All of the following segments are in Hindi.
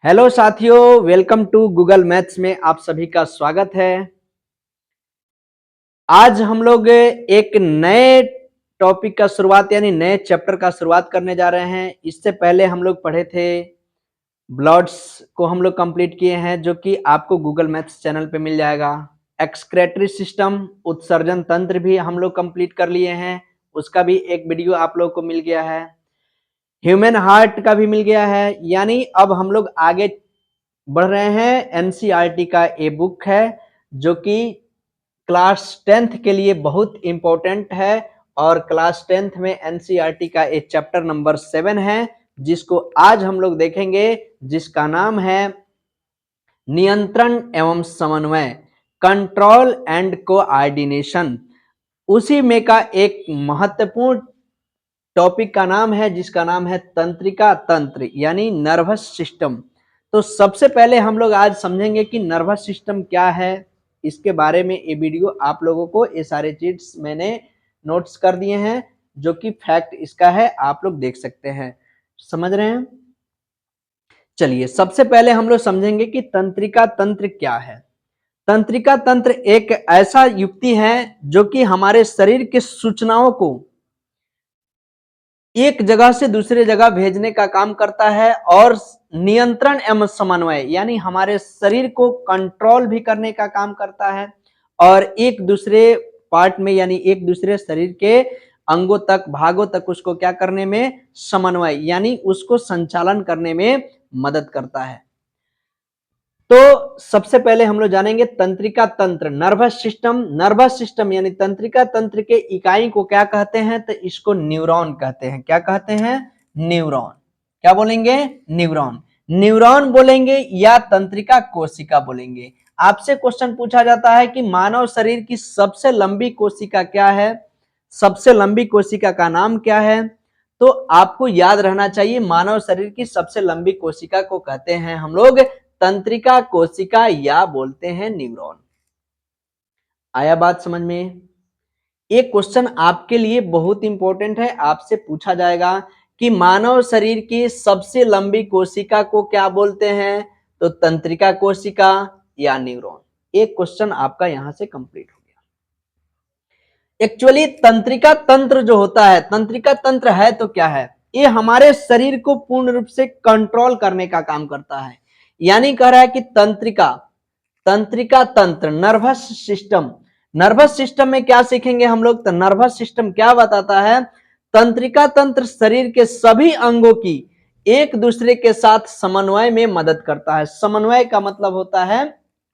हेलो साथियों, वेलकम टू गूगल मैथ्स में आप सभी का स्वागत है। आज हम लोग एक नए टॉपिक का शुरुआत यानी नए चैप्टर का शुरुआत करने जा रहे हैं। इससे पहले हम लोग पढ़े थे ब्लड्स को हम लोग कंप्लीट किए हैं, जो कि आपको गूगल मैथ्स चैनल पे मिल जाएगा। एक्सक्रेटरी सिस्टम उत्सर्जन तंत्र भी हम लोग कंप्लीट कर लिए हैं, उसका भी एक वीडियो आप लोग को मिल गया है। ह्यूमन हार्ट का भी मिल गया है। यानी अब हम लोग आगे बढ़ रहे हैं। एनसीईआरटी का ए बुक है जो कि क्लास 10th के लिए बहुत इंपॉर्टेंट है, और क्लास 10th में एनसीईआरटी का एक चैप्टर नंबर 7 है जिसको आज हम लोग देखेंगे, जिसका नाम है नियंत्रण एवं समन्वय, कंट्रोल एंड कोऑर्डिनेशन। उसी में का एक महत्वपूर्ण टॉपिक का नाम है जिसका नाम है तंत्रिका तंत्र यानी नर्वस सिस्टम। तो सबसे पहले हम लोग आज समझेंगे कि नर्वस सिस्टम क्या है। इसके बारे में ये वीडियो आप लोगों को ये सारे चीज मैंने नोट्स कर दिए हैं, जो कि फैक्ट इसका है, आप लोग देख सकते हैं। समझ रहे हैं? चलिए सबसे पहले हम लोग समझेंगे कि तंत्रिका तंत्र क्या है। तंत्रिका तंत्र एक ऐसा युक्ति है जो कि हमारे शरीर के सूचनाओं को एक जगह से दूसरे जगह भेजने का काम करता है, और नियंत्रण एवं समन्वय यानी हमारे शरीर को कंट्रोल भी करने का काम करता है, और एक दूसरे पार्ट में यानी एक दूसरे शरीर के अंगों तक भागों तक उसको क्या करने में, समन्वय यानी उसको संचालन करने में मदद करता है। तो सबसे पहले हम लोग जानेंगे तंत्रिका तंत्र, नर्वस सिस्टम। नर्वस सिस्टम यानी तंत्रिका तंत्र के इकाई को क्या कहते हैं, तो इसको न्यूरॉन कहते हैं। क्या कहते हैं? न्यूरॉन। क्या बोलेंगे? न्यूरॉन। न्यूरॉन बोलेंगे या तंत्रिका कोशिका बोलेंगे। आपसे क्वेश्चन पूछा जाता है कि मानव शरीर की सबसे लंबी कोशिका क्या है, सबसे लंबी कोशिका का नाम क्या है। तो आपको याद रहना चाहिए, मानव शरीर की सबसे लंबी कोशिका को कहते हैं हम लोग तंत्रिका कोशिका या बोलते हैं न्यूरॉन। आया बात समझ में? एक क्वेश्चन आपके लिए बहुत इंपॉर्टेंट है, आपसे पूछा जाएगा कि मानव शरीर की सबसे लंबी कोशिका को क्या बोलते हैं, तो तंत्रिका कोशिका या न्यूरॉन। एक क्वेश्चन आपका यहां से कंप्लीट हो गया। एक्चुअली तंत्रिका तंत्र जो होता है, तंत्रिका तंत्र है तो क्या है, ये हमारे शरीर को पूर्ण रूप से कंट्रोल करने का काम करता है। यानी कह रहा है कि तंत्रिका, तंत्रिका तंत्र, नर्वस सिस्टम। नर्वस सिस्टम में क्या सीखेंगे हम लोग, तो नर्वस सिस्टम क्या बताता है, तंत्रिका तंत्र शरीर के सभी अंगों की एक दूसरे के साथ समन्वय में मदद करता है। समन्वय का मतलब होता है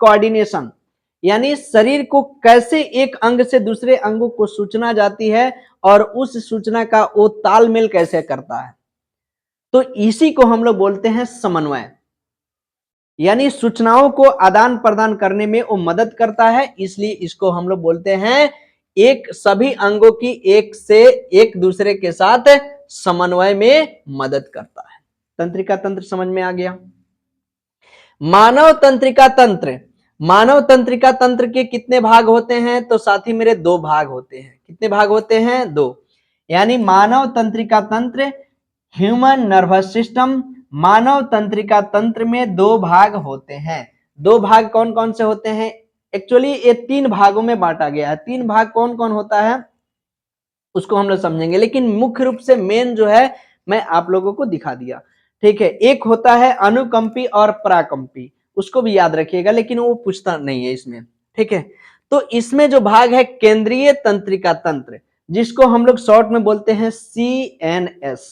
कोऑर्डिनेशन, यानी शरीर को कैसे एक अंग से दूसरे अंगों को सूचना जाती है और उस सूचना का वो तालमेल कैसे करता है, तो इसी को हम लोग बोलते हैं समन्वय। यानी सूचनाओं को आदान प्रदान करने में वो मदद करता है, इसलिए इसको हम लोग बोलते हैं एक सभी अंगों की एक से एक दूसरे के साथ समन्वय में मदद करता है। तंत्रिका तंत्र समझ में आ गया। मानव तंत्रिका तंत्र, मानव तंत्रिका तंत्र के कितने भाग होते हैं, तो साथी मेरे दो भाग होते हैं। कितने भाग होते हैं? दो। यानी मानव तंत्रिका तंत्र, ह्यूमन नर्वस सिस्टम, मानव तंत्रिका तंत्र में दो भाग होते हैं। दो भाग कौन कौन से होते हैं? एक्चुअली ये तीन भागों में बांटा गया है। तीन भाग कौन कौन होता है उसको हम लोग समझेंगे, लेकिन मुख्य रूप से मेन जो है मैं आप लोगों को दिखा दिया। ठीक है, एक होता है अनुकंपी और पराकंपी, उसको भी याद रखिएगा, लेकिन वो पूछता नहीं है इसमें। ठीक है, तो इसमें जो भाग है केंद्रीय तंत्रिका तंत्र, जिसको हम लोग शॉर्ट में बोलते हैं CNS,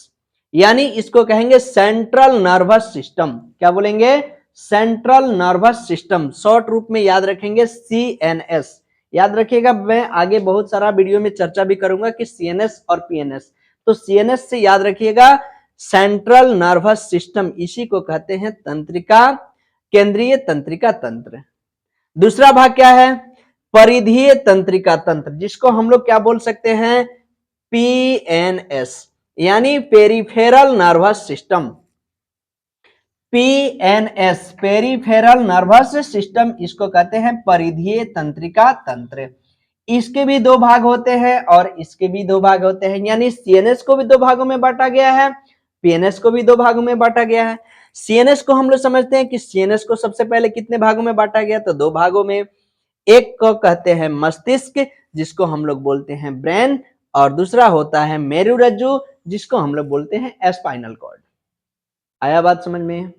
यानी इसको कहेंगे सेंट्रल नर्वस सिस्टम। क्या बोलेंगे? सेंट्रल नर्वस सिस्टम, शॉर्ट रूप में याद रखेंगे CNS। याद रखिएगा, मैं आगे बहुत सारा वीडियो में चर्चा भी करूंगा कि CNS और PNS। तो CNS से याद रखिएगा सेंट्रल नर्वस सिस्टम, इसी को कहते हैं तंत्रिका, केंद्रीय तंत्रिका तंत्र। दूसरा भाग क्या है? परिधीय तंत्रिका तंत्र, जिसको हम लोग क्या बोल सकते हैं? PNS, यानी peripheral nervous system. PNS, peripheral nervous system, इसको कहते हैं परिधीय तंत्रिका तंत्र। इसके भी दो भाग होते हैं और इसके भी दो भाग होते हैं, यानी CNS को भी दो भागों में बांटा गया है, PNS को भी दो भागों में बांटा गया है। सीएनएस को हम लोग समझते हैं कि सीएनएस को सबसे पहले कितने भागों में बांटा गया, तो 2 भागों में। एक को कहते हैं मस्तिष्क, जिसको हम लोग बोलते हैं ब्रेन, और दूसरा होता है मेरुरज्जु, जिसको हम लोग बोलते हैं स्पाइनल कॉर्ड। आया बात समझ में?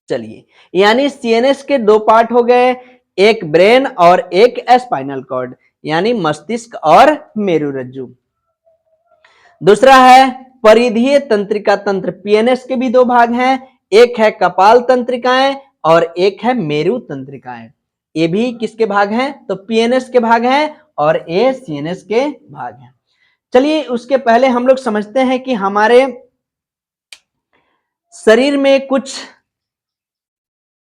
चलिए, यानी सीएनएस के 2 पार्ट हो गए, एक ब्रेन और एक स्पाइनल कॉर्ड, यानी मस्तिष्क और मेरुरज्जु। दूसरा है परिधीय तंत्रिका तंत्र, पीएनएस के भी 2 भाग हैं, एक है कपाल तंत्रिकाएं और एक है मेरु तंत्रिकाएं। ये भी किसके भाग हैं, तो पीएनएस के भाग हैं और ये सीएनएस के भाग हैं। चलिए, उसके पहले हम लोग समझते हैं कि हमारे शरीर में कुछ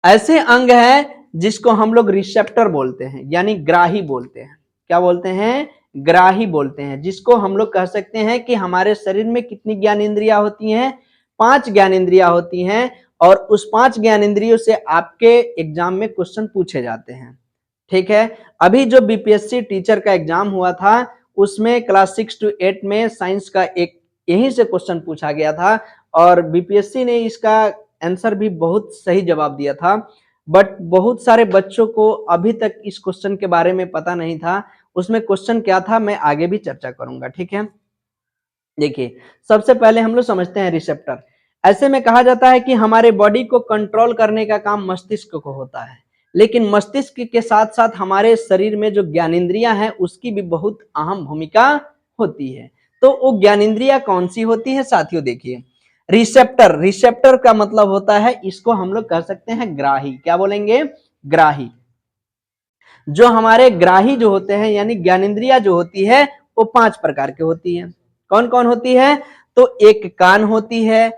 ऐसे अंग हैं जिसको हम लोग रिसेप्टर बोलते हैं, यानी ग्राही बोलते हैं। क्या बोलते हैं? ग्राही बोलते हैं, जिसको हम लोग कह सकते हैं कि हमारे शरीर में कितनी ज्ञानेंद्रियां होती हैं, 5 ज्ञानेंद्रियां होती हैं, और उस 5 ज्ञानेंद्रियों से आपके एग्जाम में क्वेश्चन पूछे जाते हैं। ठीक है, अभी जो बीपीएससी टीचर का एग्जाम हुआ था, उसमें क्लास 6 to 8 में साइंस का एक यहीं से क्वेश्चन पूछा गया था, और बीपीएससी ने इसका आंसर भी बहुत सही जवाब दिया था। बट बहुत सारे बच्चों को अभी तक इस क्वेश्चन के बारे में पता नहीं था। उसमें क्वेश्चन क्या था, मैं आगे भी चर्चा करूंगा। ठीक है, देखिए, सबसे पहले हम लोग समझते हैं रिसेप्टर। ऐसे में कहा जाता है कि हमारे बॉडी को कंट्रोल करने का काम मस्तिष्क को होता है, लेकिन मस्तिष्क के साथ साथ हमारे शरीर में जो ज्ञानेंद्रियां हैं उसकी भी बहुत अहम भूमिका होती है। तो वो ज्ञानेंद्रियां कौन सी होती है साथियों? देखिए, रिसेप्टर, रिसेप्टर का मतलब होता है, इसको हम लोग कह सकते हैं ग्राही। क्या बोलेंगे? ग्राही। जो हमारे ग्राही जो होते हैं, यानी ज्ञानेंद्रियां जो होती है, वो 5 प्रकार की होती है। कौन कौन होती है? तो एक कान होती है,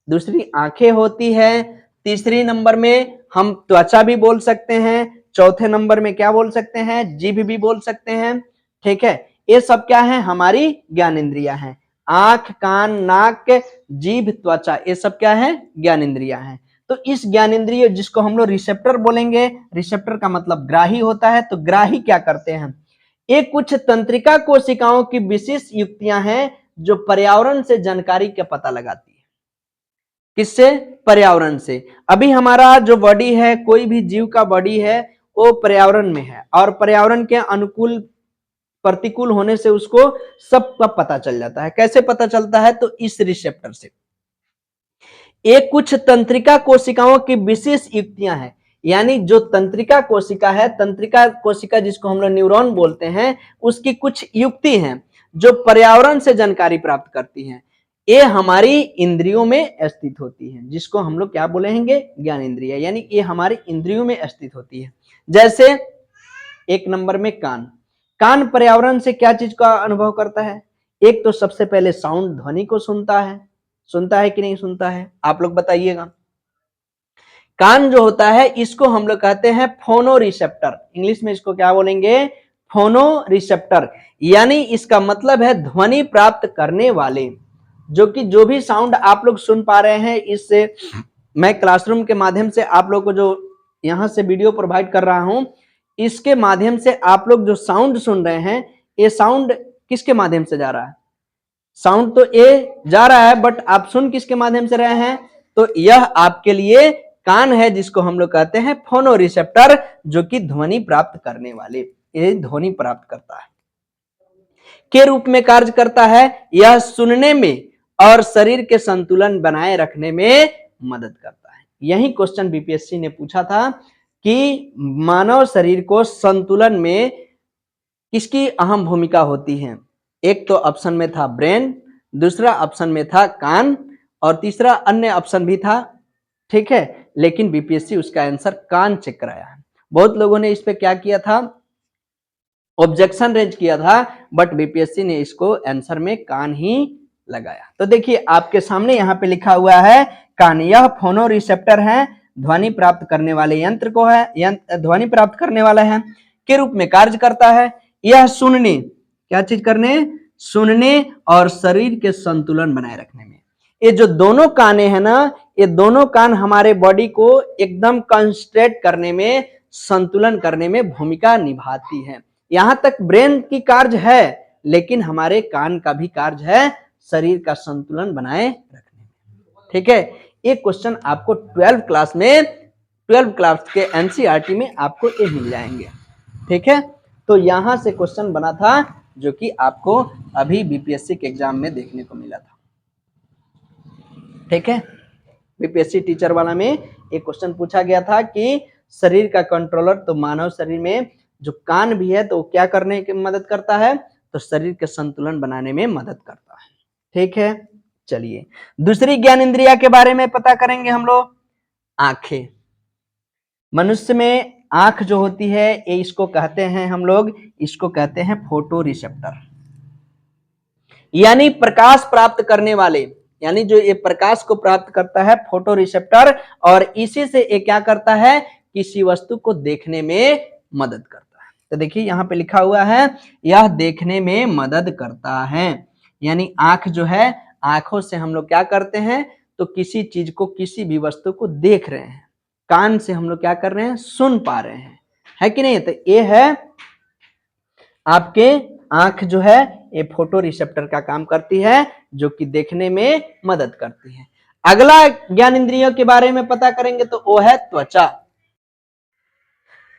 दूसरी आंखें होती है, तीसरी नंबर में हम त्वचा भी बोल सकते हैं, चौथे नंबर में क्या बोल सकते हैं? जीभ भी बोल सकते हैं। ठीक है, ये सब क्या है? हमारी ज्ञानेंद्रियां हैं। आंख, कान, नाक, जीभ, त्वचा, ये सब क्या है? ज्ञानेंद्रियां हैं। तो इस ज्ञानेंद्रिय जिसको हम लोग रिसेप्टर बोलेंगे, रिसेप्टर का मतलब ग्राही होता है। तो ग्राही क्या करते हैं? ये कुछ तंत्रिका कोशिकाओं की विशेष युक्तियां हैं जो पर्यावरण से जानकारी का पता लगाती है। किससे? पर्यावरण से। अभी हमारा जो बॉडी है, कोई भी जीव का बॉडी है, वो पर्यावरण में है, और पर्यावरण के अनुकूल प्रतिकूल होने से उसको सबका पता चल जाता है। कैसे पता चलता है? तो इस रिसेप्टर से। एक कुछ तंत्रिका कोशिकाओं की विशेष युक्तियां हैं, यानी जो तंत्रिका कोशिका है, तंत्रिका कोशिका जिसको हम लोग न्यूरॉन बोलते हैं, उसकी कुछ युक्ति हैं जो पर्यावरण से जानकारी प्राप्त करती हैं। ये हमारी इंद्रियों में स्थित होती है, जिसको हम लोग क्या बोलेंगे? ज्ञान इंद्रिय, यानी ये हमारी इंद्रियों में स्थित होती है। जैसे एक नंबर में कान। कान पर्यावरण से क्या चीज का अनुभव करता है? एक तो सबसे पहले साउंड, ध्वनि को सुनता है कि नहीं सुनता है? आप लोग बताइएगा। कान जो होता है, इसको हम लोग कहते हैं फोनो रिसेप्टर। इंग्लिश में इसको क्या बोलेंगे? फोनो रिसेप्टर, यानी इसका मतलब है ध्वनि प्राप्त करने वाले। जो भी साउंड आप लोग सुन पा रहे हैं, इससे मैं क्लासरूम के माध्यम से आप लोग को जो यहां से वीडियो प्रोवाइड कर रहा हूं, इसके माध्यम से आप लोग जो साउंड सुन रहे हैं, ये साउंड किसके माध्यम से जा रहा है? साउंड तो ए जा रहा है, बट आप सुन किसके माध्यम से रहे हैं? तो यह आपके लिए कान है, जिसको हम लोग कहते हैं फोनो रिसेप्टर, जो कि ध्वनि प्राप्त करने वाले, ये ध्वनि प्राप्त करता है के रूप में कार्य करता है। यह सुनने में और शरीर के संतुलन बनाए रखने में मदद करता है। यही क्वेश्चन बीपीएससी ने पूछा था कि मानव शरीर को संतुलन में किसकी अहम भूमिका होती है? एक तो ऑप्शन में था ब्रेन, दूसरा ऑप्शन में था कान, और तीसरा अन्य ऑप्शन भी था। ठीक है, लेकिन बीपीएससी उसका आंसर कान चेक कराया है। बहुत लोगों ने इस पे क्या किया था? ऑब्जेक्शन रेज किया था, बट बीपीएससी ने इसको आंसर में कान ही लगाया। तो देखिए, आपके सामने यहाँ पे लिखा हुआ है कान। यह फोनो रिसेप्टर है, ध्वनि प्राप्त करने वाले यंत्र को है, ध्वनि प्राप्त करने वाला है, के रूप में कार्य करता है। यह सुनने, क्या चीज करने? सुनने और शरीर के संतुलन बनाए रखने में। ये जो दोनों काने हैं ना, ये दोनों कान हमारे बॉडी को एकदम कंस्ट्रेट करने में, संतुलन करने में भूमिका निभाती है। यहां तक ब्रेन की कार्य है, लेकिन हमारे कान का भी कार्य है शरीर का संतुलन बनाए रखने में। ठीक है, एक क्वेश्चन आपको 12 क्लास के एनसीईआरटी में आपको ये मिल जाएंगे। ठीक है, तो यहां से क्वेश्चन बना था जो कि आपको अभी बीपीएससी के एग्जाम में देखने को मिला था। ठीक है, बीपीएससी टीचर वाला में एक क्वेश्चन पूछा गया था कि शरीर का कंट्रोलर, तो मानव शरीर में जो कान भी है तो क्या करने की मदद करता है, तो शरीर के संतुलन बनाने में मदद करता है। ठीक है, चलिए दूसरी ज्ञान इंद्रिया के बारे में पता करेंगे हम लोग। आंखें। मनुष्य में आंख जो होती है ये इसको कहते हैं हम लोग, इसको कहते हैं फोटो रिसेप्टर, यानी प्रकाश प्राप्त करने वाले, यानी जो ये प्रकाश को प्राप्त करता है फोटो रिसेप्टर, और इसी से ये क्या करता है, किसी वस्तु को देखने में मदद करता है। तो देखिए यहाँ पे लिखा हुआ है यह देखने में मदद करता है, यानी आंख जो है, आंखों से हम लोग क्या करते हैं, तो किसी चीज को, किसी भी वस्तु को देख रहे हैं। कान से हम लोग क्या कर रहे हैं, सुन पा रहे हैं, है कि नहीं। तो ये है आपके आंख जो है ये फोटो रिसेप्टर का काम करती है, जो कि देखने में मदद करती है। अगला ज्ञान इंद्रियों के बारे में पता करेंगे तो वो है त्वचा।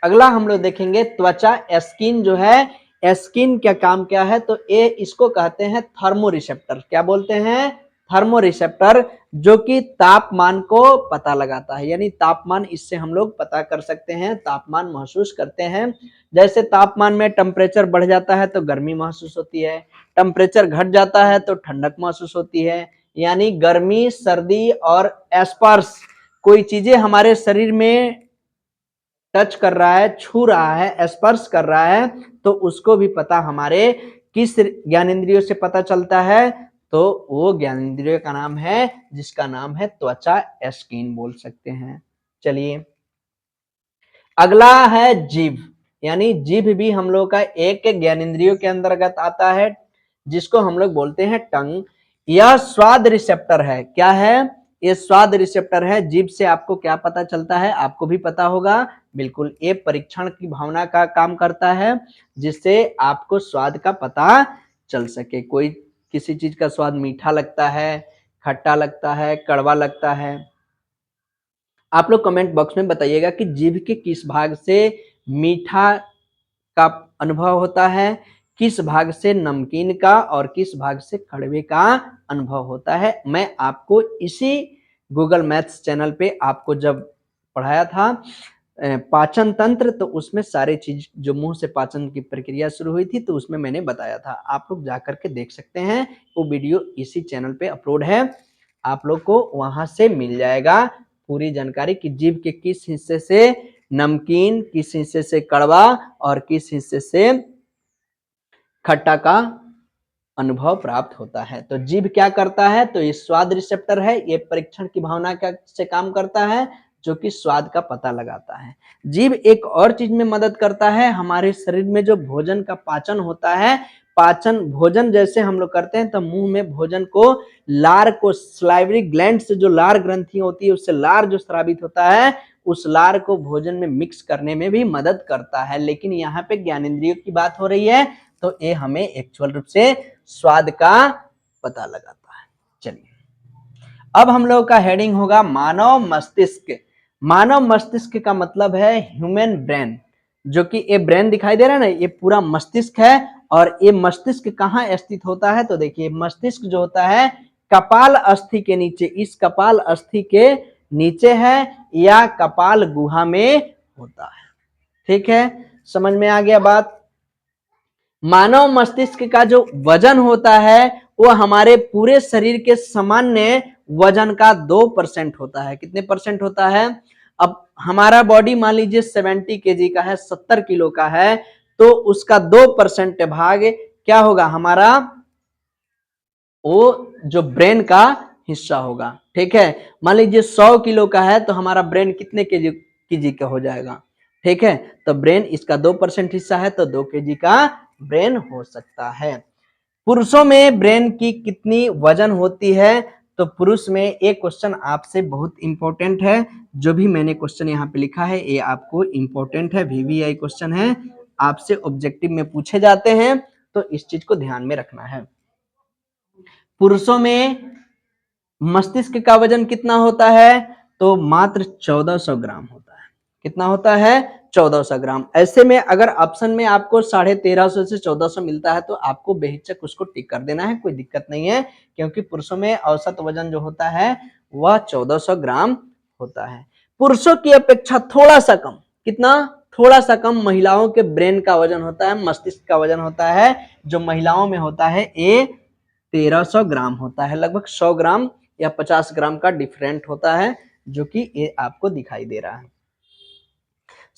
अगला हम लोग देखेंगे त्वचा, स्किन जो है, स्किन क्या काम क्या है, तो ये इसको कहते हैं थर्मो रिसेप्टर। क्या बोलते हैं, थर्मो रिसेप्टर, जो कि तापमान को पता लगाता है, यानी तापमान इससे हम लोग पता कर सकते हैं, तापमान महसूस करते हैं। जैसे तापमान में टेम्परेचर बढ़ जाता है तो गर्मी महसूस होती है, टेम्परेचर घट जाता है तो ठंडक महसूस होती है, यानी गर्मी, सर्दी और स्पर्श, कोई चीजें हमारे शरीर में टच कर रहा है, छू रहा है, स्पर्श कर रहा है, तो उसको भी पता हमारे किस ज्ञानेंद्रियों से पता चलता है, तो वो ज्ञानेंद्रिय का नाम है, जिसका नाम है त्वचा, स्किन बोल सकते हैं। चलिए अगला है जीभ, यानी जीभ भी हम लोग का एक ज्ञानेंद्रियों के अंतर्गत आता है, जिसको हम लोग बोलते हैं टंग। यह स्वाद रिसेप्टर है। क्या है, ये स्वाद रिसेप्टर है। जीभ से आपको क्या पता चलता है, आपको भी पता होगा, बिल्कुल, ये परीक्षण की भावना का काम करता है, जिससे आपको स्वाद का पता चल सके। कोई किसी चीज का स्वाद मीठा लगता है, खट्टा लगता है, कड़वा लगता है। आप लोग कमेंट बॉक्स में बताइएगा कि जीभ के किस भाग से मीठा का अनुभव होता है, किस भाग से नमकीन का, और किस भाग से कड़वे का अनुभव होता है। मैं आपको इसी गूगल मैथ्स चैनल पे आपको जब पढ़ाया था पाचन तंत्र, तो उसमें सारी चीज जो मुंह से पाचन की प्रक्रिया शुरू हुई थी, तो उसमें मैंने बताया था। आप लोग जाकर के देख सकते हैं, वो वीडियो इसी चैनल पे अपलोड है, आप लोग को वहां से मिल जाएगा पूरी जानकारी कि जीभ के किस हिस्से से नमकीन, किस हिस्से से कड़वा, और किस हिस्से से खट्टा का अनुभव प्राप्त होता है। तो जीभ क्या करता है, तो ये स्वाद रिसेप्टर है, ये परीक्षण की भावना का से काम करता है, जो कि स्वाद का पता लगाता है। जीभ एक और चीज में मदद करता है, हमारे शरीर में जो भोजन का पाचन होता है, पाचन भोजन जैसे हम लोग करते हैं, तो मुंह में भोजन को, लार को, स्लाइवरी ग्लैंड से जो लार ग्रंथि होती है, उससे लार जो स्रावित होता है, उस लार को भोजन में मिक्स करने में भी मदद करता है। लेकिन यहाँ पे ज्ञानेंद्रियों की बात हो रही है, तो ये हमें एक्चुअल रूप से स्वाद का पता लगाता है। चलिए अब हम लोग का हेडिंग होगा मानव मस्तिष्क। मानव मस्तिष्क का मतलब है ह्यूमन ब्रेन, जो कि ये ब्रेन दिखाई दे रहा है ना, ये पूरा मस्तिष्क है। और ये मस्तिष्क कहाँ स्थित होता है, तो देखिए मस्तिष्क जो होता है कपाल अस्थि के नीचे, इस कपाल अस्थि के नीचे है, या कपाल गुहा में होता है। ठीक है, समझ में आ गया बात। मानव मस्तिष्क का जो वजन होता है वो हमारे पूरे शरीर के सामान्य वजन का 2% होता है। कितने परसेंट होता है, अब हमारा बॉडी मान लीजिए 70 केजी का है, 70 किलो का है, तो उसका 2% भाग क्या होगा, हमारा वो जो ब्रेन का हिस्सा होगा। ठीक है, मान लीजिए 100 किलो का है, तो हमारा ब्रेन कितने केजी का हो जाएगा। ठीक है, तो ब्रेन इसका 2% हिस्सा है, तो 2 केजी का ब्रेन हो सकता है। पुरुषों में ब्रेन की कितनी वजन होती है, तो पुरुष में एक क्वेश्चन आपसे बहुत इंपॉर्टेंट है, जो भी मैंने क्वेश्चन यहाँ पे लिखा है ये आपको इंपॉर्टेंट है, वीवीआई क्वेश्चन है, आपसे ऑब्जेक्टिव में पूछे जाते हैं, तो इस चीज को ध्यान में रखना है। पुरुषों में मस्तिष्क का वजन कितना होता है? तो मात्र 1400 ग्राम होता है। कितना होता है? 1400 ग्राम। ऐसे में अगर ऑप्शन में आपको 1350 से 1400 मिलता है तो आपको बेहिचक उसको टिक कर देना है, कोई दिक्कत नहीं है, क्योंकि पुरुषों में औसत वजन जो होता है वह 1400 ग्राम होता है। पुरुषों की अपेक्षा थोड़ा सा कम, कितना? थोड़ा सा कम महिलाओं के ब्रेन का वजन होता है, मस्तिष्क का वजन होता है, जो महिलाओं में होता है ये 1300 ग्राम होता है। लगभग 100 ग्राम या 50 ग्राम का डिफरेंट होता है, जो कि ये आपको दिखाई दे रहा है।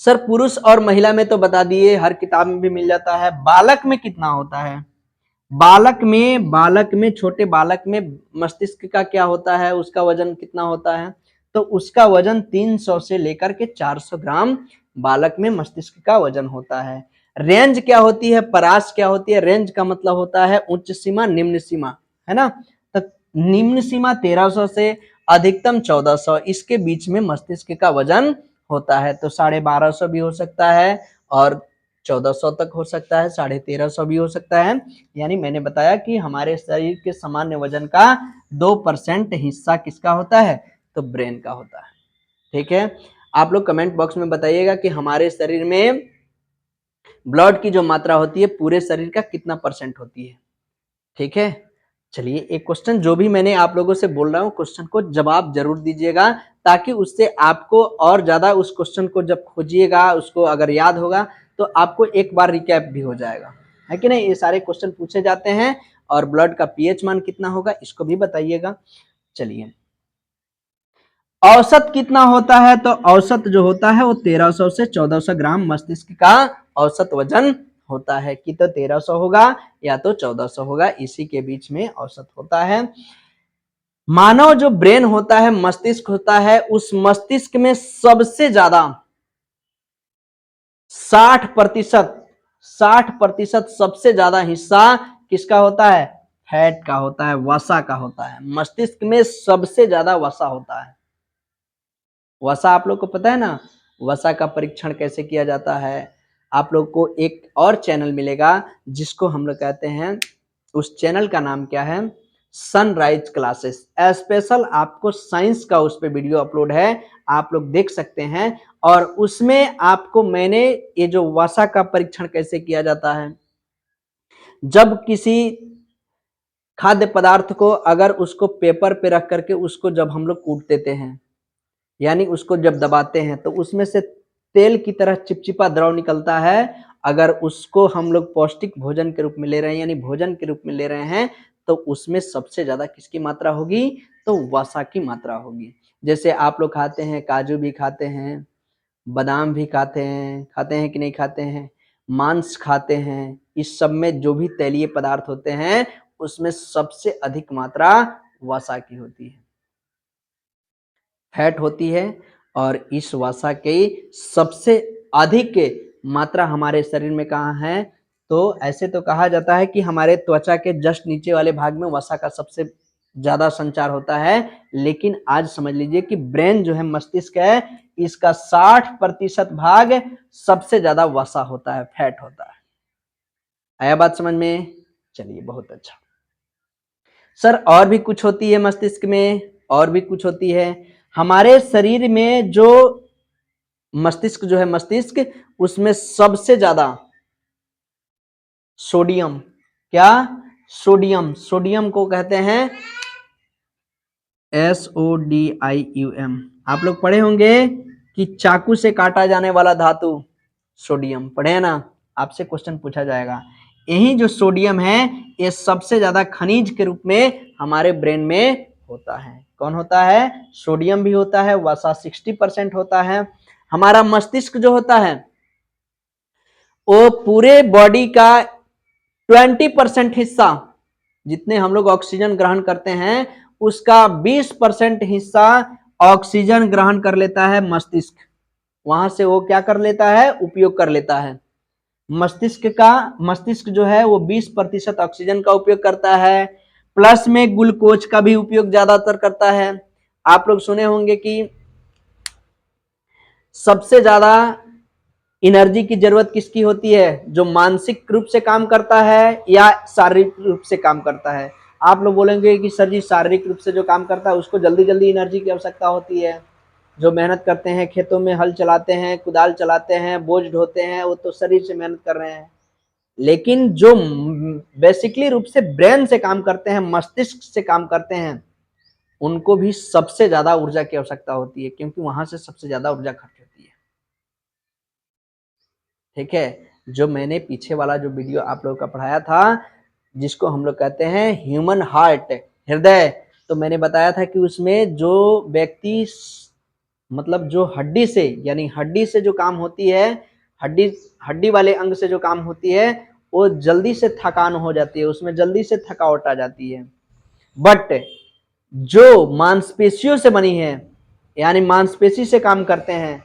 सर पुरुष और महिला में तो बता दिए, हर किताब में भी मिल जाता है। बालक में कितना होता है? बालक में छोटे बालक में मस्तिष्क का क्या होता है, उसका वजन कितना होता है? तो उसका वजन 300 से लेकर के 400 ग्राम बालक में मस्तिष्क का वजन होता है। रेंज क्या होती है, परास क्या होती है? रेंज का मतलब होता है उच्च सीमा निम्न सीमा, है ना? तो निम्न सीमा 1300 से अधिकतम 1400, इसके बीच में मस्तिष्क का वजन होता है। तो 1250 भी हो सकता है और 1400 तक हो सकता है, 1350 भी हो सकता है। यानी मैंने बताया कि हमारे शरीर के सामान्य वजन का 2% हिस्सा किसका होता है? तो ब्रेन का होता है। ठीक है, आप लोग कमेंट बॉक्स में बताइएगा कि हमारे शरीर में ब्लड की जो मात्रा होती है पूरे शरीर का कितना परसेंट होती है। ठीक है, चलिए एक क्वेश्चन जो भी मैंने आप लोगों से बोल रहा हूँ, क्वेश्चन को जवाब जरूर दीजिएगा, ताकि उससे आपको और ज्यादा उस क्वेश्चन को जब खोजिएगा, उसको अगर याद होगा तो आपको एक बार रिकैप भी हो जाएगा, है कि नहीं? ये सारे क्वेश्चन पूछे जाते हैं। और ब्लड का पीएच मान कितना होगा इसको भी बताइएगा। चलिए, औसत कितना होता है? तो औसत जो होता है वो 1300 से 1400 ग्राम मस्तिष्क का औसत वजन होता है, कि तो 1300 होगा या तो 1400 होगा, इसी के बीच में औसत होता है। मानव जो ब्रेन होता है, मस्तिष्क होता है, उस मस्तिष्क में सबसे ज्यादा 60%, 60% सबसे ज्यादा हिस्सा किसका होता है? फैट का होता है, वसा का होता है। मस्तिष्क में सबसे ज्यादा वसा होता है। वसा आप लोग को पता है ना, वसा का परीक्षण कैसे किया जाता है? आप लोग को एक और चैनल मिलेगा जिसको हम लोग कहते हैं, उस चैनल का नाम क्या है? Sunrise classes. स्पेशल आपको साइंस का उस पे वीडियो अपलोड है, आप लोग देख सकते हैं। और उसमें आपको मैंने ये जो वसा का परीक्षण कैसे किया जाता है, जब किसी खाद्य पदार्थ को अगर उसको पेपर पे रख करके उसको जब हम लोग कूट देते हैं, यानी उसको जब दबाते हैं, तो उसमें से तेल की तरह चिपचिपा द्रव निकलता है। अगर उसको हम लोग पौष्टिक भोजन के रूप में ले रहे हैं, यानी भोजन के रूप में ले रहे हैं, तो उसमें सबसे ज्यादा किसकी मात्रा होगी? तो वसा की मात्रा होगी। जैसे आप लोग खाते हैं, काजू भी खाते हैं, बादाम भी खाते हैं कि नहीं खाते हैं, मांस खाते हैं, इस सब में जो भी तैलीय पदार्थ होते हैं उसमें सबसे अधिक मात्रा वसा की होती है, फैट होती है। और इस वसा की सबसे अधिक मात्रा हमारे शरीर में कहाँ है? तो ऐसे तो कहा जाता है कि हमारे त्वचा के जस्ट नीचे वाले भाग में वसा का सबसे ज्यादा संचार होता है, लेकिन आज समझ लीजिए कि ब्रेन जो है, मस्तिष्क है, इसका 60% भाग सबसे ज्यादा वसा होता है, फैट होता है। आया बात समझ में? चलिए बहुत अच्छा। सर और भी कुछ होती है मस्तिष्क में, और भी कुछ होती है हमारे शरीर में। जो मस्तिष्क जो है, मस्तिष्क उसमें सबसे ज्यादा सोडियम, क्या? सोडियम, सोडियम को कहते हैं SODIUM। आप लोग पढ़े होंगे कि चाकू से काटा जाने वाला धातु सोडियम, पढ़े हैं ना? आपसे क्वेश्चन पूछा जाएगा। यही जो सोडियम है ये सबसे ज्यादा खनिज के रूप में हमारे ब्रेन में होता है। कौन होता है? सोडियम भी होता है, वसा 60% होता है। हमारा मस्तिष्क जो होता है वो पूरे बॉडी का 20% हिस्सा, जितने हम लोग ऑक्सीजन ग्रहण करते हैं उसका 20% हिस्सा ऑक्सीजन ग्रहण कर लेता है मस्तिष्क। वहां से वो क्या कर लेता है? उपयोग कर लेता है। मस्तिष्क जो है वो 20% ऑक्सीजन का उपयोग करता है, प्लस में ग्लूकोज का भी उपयोग ज्यादातर करता है। आप लोग सुने होंगे कि सबसे ज्यादा एनर्जी की जरूरत किसकी होती है? जो मानसिक रूप से काम करता है या शारीरिक रूप से काम करता है? आप लोग बोलेंगे कि सर जी शारीरिक रूप से जो काम करता है उसको जल्दी जल्दी एनर्जी की आवश्यकता होती है। जो मेहनत करते हैं, खेतों में हल चलाते हैं, कुदाल चलाते हैं, बोझ ढोते हैं, वो तो शरीर से मेहनत कर रहे हैं। लेकिन जो बेसिकली रूप से ब्रेन से काम करते हैं, मस्तिष्क से काम करते हैं, उनको भी सबसे ज्यादा ऊर्जा की आवश्यकता होती है, क्योंकि वहां से सबसे ज्यादा ऊर्जा खर्च होती है। ठीक है, जो मैंने पीछे वाला जो वीडियो आप लोगों का पढ़ाया था, जिसको हम लोग कहते हैं ह्यूमन हार्ट, हृदय, तो मैंने बताया था कि उसमें जो व्यक्ति मतलब जो हड्डी से, यानी हड्डी से जो काम होती है, हड्डी हड्डी वाले अंग से जो काम होती है, वो जल्दी से थकान हो जाती है, उसमें जल्दी से थकावट आ जाती है। बट जो मांसपेशियों से बनी है, यानी मांसपेशी से काम करते हैं,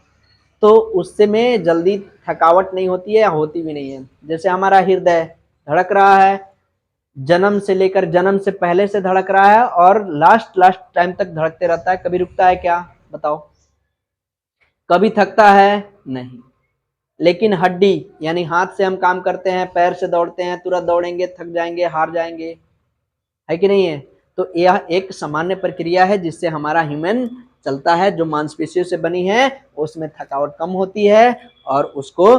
तो उससे में जल्दी थकावट नहीं होती है या होती भी नहीं है। जैसे हमारा हृदय धड़क रहा है, जन्म से लेकर जन्म से पहले से धड़क रहा है और लास्ट टाइम तक धड़कते रहता है, कभी रुकता है क्या बताओ? कभी थकता है नहीं। लेकिन हड्डी यानी हाथ से हम काम करते हैं, पैर से दौड़ते हैं, तुरंत दौड़ेंगे, थक जाएंगे, हार जाएंगे, है कि नहीं है? तो यह एक सामान्य प्रक्रिया है जिससे हमारा ह्यूमन चलता है। जो मांसपेशियों से बनी है उसमें थकावट कम होती है, और उसको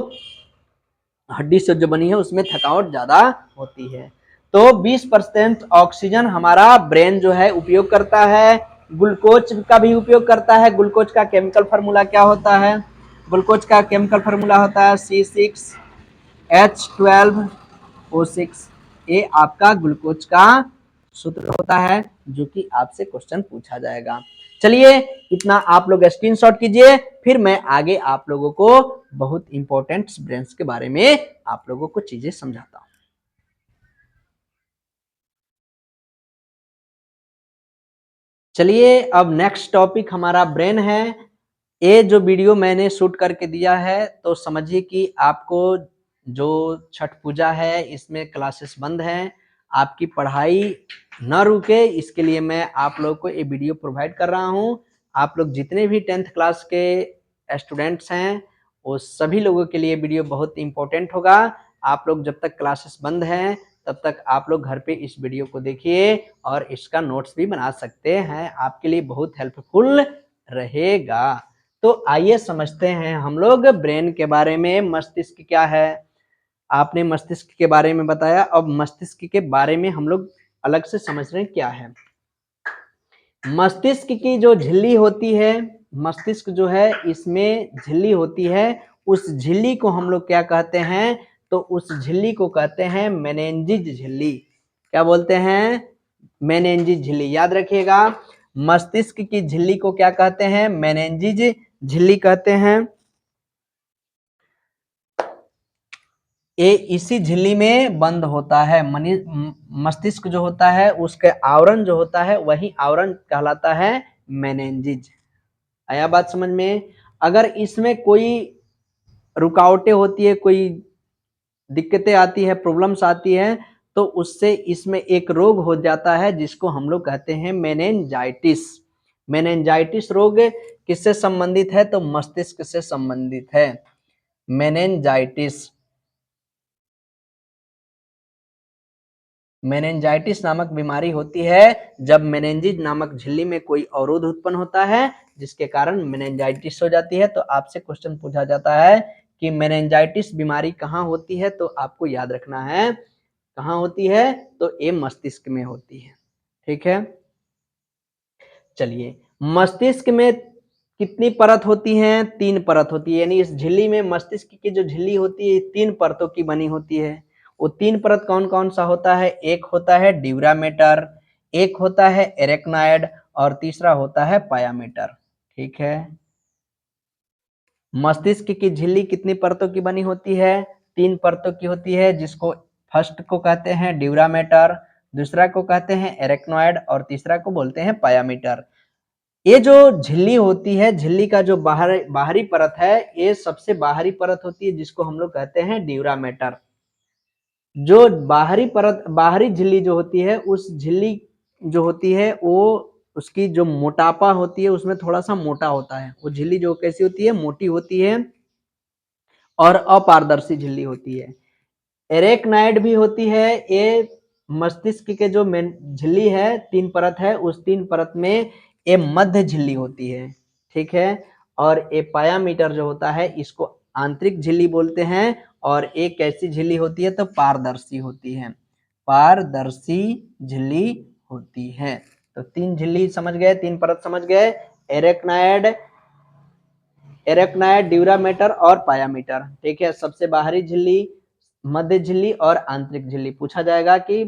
हड्डी से जो बनी है उसमें थकावट ज्यादा होती है। तो 20% ऑक्सीजन हमारा ब्रेन जो है उपयोग करता है। ग्लूकोज का भी उपयोग करता है। ग्लूकोज का केमिकल फार्मूला क्या होता है? ग्लूकोज का केमिकल फार्मूला होता है C6H12O6। ये आपका ग्लूकोज का सूत्र होता है, जो कि आपसे क्वेश्चन पूछा जाएगा। चलिए, इतना आप लोग स्क्रीनशॉट कीजिए, फिर मैं आगे आप लोगों को बहुत इंपॉर्टेंट ब्रेन्स के बारे में आप लोगों को चीजें समझाता हूं। चलिए, अब नेक्स्ट टॉपिक हमारा ब्रेन है। ये जो वीडियो मैंने शूट करके दिया है, तो समझिए कि आपको जो छठ पूजा है इसमें क्लासेस बंद हैं, आपकी पढ़ाई न रुके, इसके लिए मैं आप लोग को ये वीडियो प्रोवाइड कर रहा हूं। आप लोग जितने भी 10th क्लास के स्टूडेंट्स हैं, वो सभी लोगों के लिए वीडियो बहुत इंपॉर्टेंट होगा। आप लोग जब तक क्लासेस बंद हैं तब तक आप लोग घर पे इस वीडियो को देखिए और इसका नोट्स भी बना सकते हैं, आपके लिए बहुत हेल्पफुल रहेगा। तो आइए समझते हैं हम लोग ब्रेन के बारे में। मस्तिष्क क्या है? आपने मस्तिष्क के बारे में बताया, अब मस्तिष्क के बारे में हम लोग अलग से समझ रहे हैं क्या है। मस्तिष्क की जो झिल्ली होती है, मस्तिष्क जो है इसमें झिल्ली होती है, उस झिल्ली को हम लोग क्या कहते हैं? तो उस झिल्ली को कहते हैं मेनिंजेस झिल्ली। क्या बोलते हैं? मेनिंजेस झिल्ली। याद रखिएगा, मस्तिष्क की झिल्ली को क्या कहते हैं? मेनिंजेस झिल्ली कहते हैं। ये इसी झिल्ली में बंद होता है। मस्तिष्क जो होता है उसके आवरण जो होता है वही आवरण कहलाता है मेनिंजेस। आया बात समझ में? अगर इसमें कोई रुकावटें होती है, कोई दिक्कतें आती है, प्रॉब्लम्स आती है, तो उससे इसमें एक रोग हो जाता है जिसको हम लोग कहते हैं मेनिंजाइटिस। मेनिंजाइटिस रोग किससे संबंधित है? तो मस्तिष्क से संबंधित है। मेनिंजाइटिस मेनिंजाइटिस नामक बीमारी होती है जब मेनिंजेस नामक झिल्ली में कोई अवरोध उत्पन्न होता है, जिसके कारण मेनिंजाइटिस हो जाती है। तो आपसे क्वेश्चन पूछा जाता है कि मेनिंजाइटिस बीमारी कहाँ होती है, तो आपको याद रखना है कहाँ होती है, तो ये मस्तिष्क में होती है। ठीक है, चलिए, मस्तिष्क में कितनी परत होती हैं? 3 परत होती है, यानी इस झिल्ली में, मस्तिष्क की जो झिल्ली होती है 3 परतों की बनी होती है। वो 3 परत कौन कौन सा होता है? एक होता है ड्यूरामेटर, एक होता है एरेक्नॉइड, और तीसरा होता है पायामेटर। ठीक है, मस्तिष्क की झिल्ली कितनी परतों की बनी होती है? 3 परतों की होती है, जिसको फर्स्ट को कहते हैं ड्यूरामेटर, दूसरा को कहते हैं एरेक्नॉइड, और तीसरा को बोलते हैं पायामीटर। ये जो झिल्ली होती है, झिल्ली का जो बाहरी परत है, ये सबसे बाहरी परत होती है, जिसको हम लोग कहते हैं ड्यूरामेटर। जो बाहरी परत, बाहरी झिल्ली जो होती है, उस झिल्ली जो होती है वो, उसकी जो मोटापा होती है उसमें थोड़ा सा मोटा होता है। वो झिल्ली जो कैसी होती है? मोटी होती है और अपारदर्शी झिल्ली होती है। एरेक्नाइड भी होती है, ये मस्तिष्क के जो मेन झिल्ली है, 3 परत है, उस 3 परत में ये मध्य झिल्ली होती है, ठीक है। और ये पायामीटर जो होता है इसको आंतरिक झिल्ली बोलते हैं। और एक कैसी झिल्ली होती है तो पारदर्शी होती है, पारदर्शी झिल्ली होती है। तो 3 झिल्ली समझ गए, 3 परत समझ गए, एरेक्नाइड, एरेक्नाइड, ड्यूरामेटर और पायामीटर, ठीक है। सबसे बाहरी झिल्ली, मध्य झिल्ली और आंतरिक झिल्ली। पूछा जाएगा कि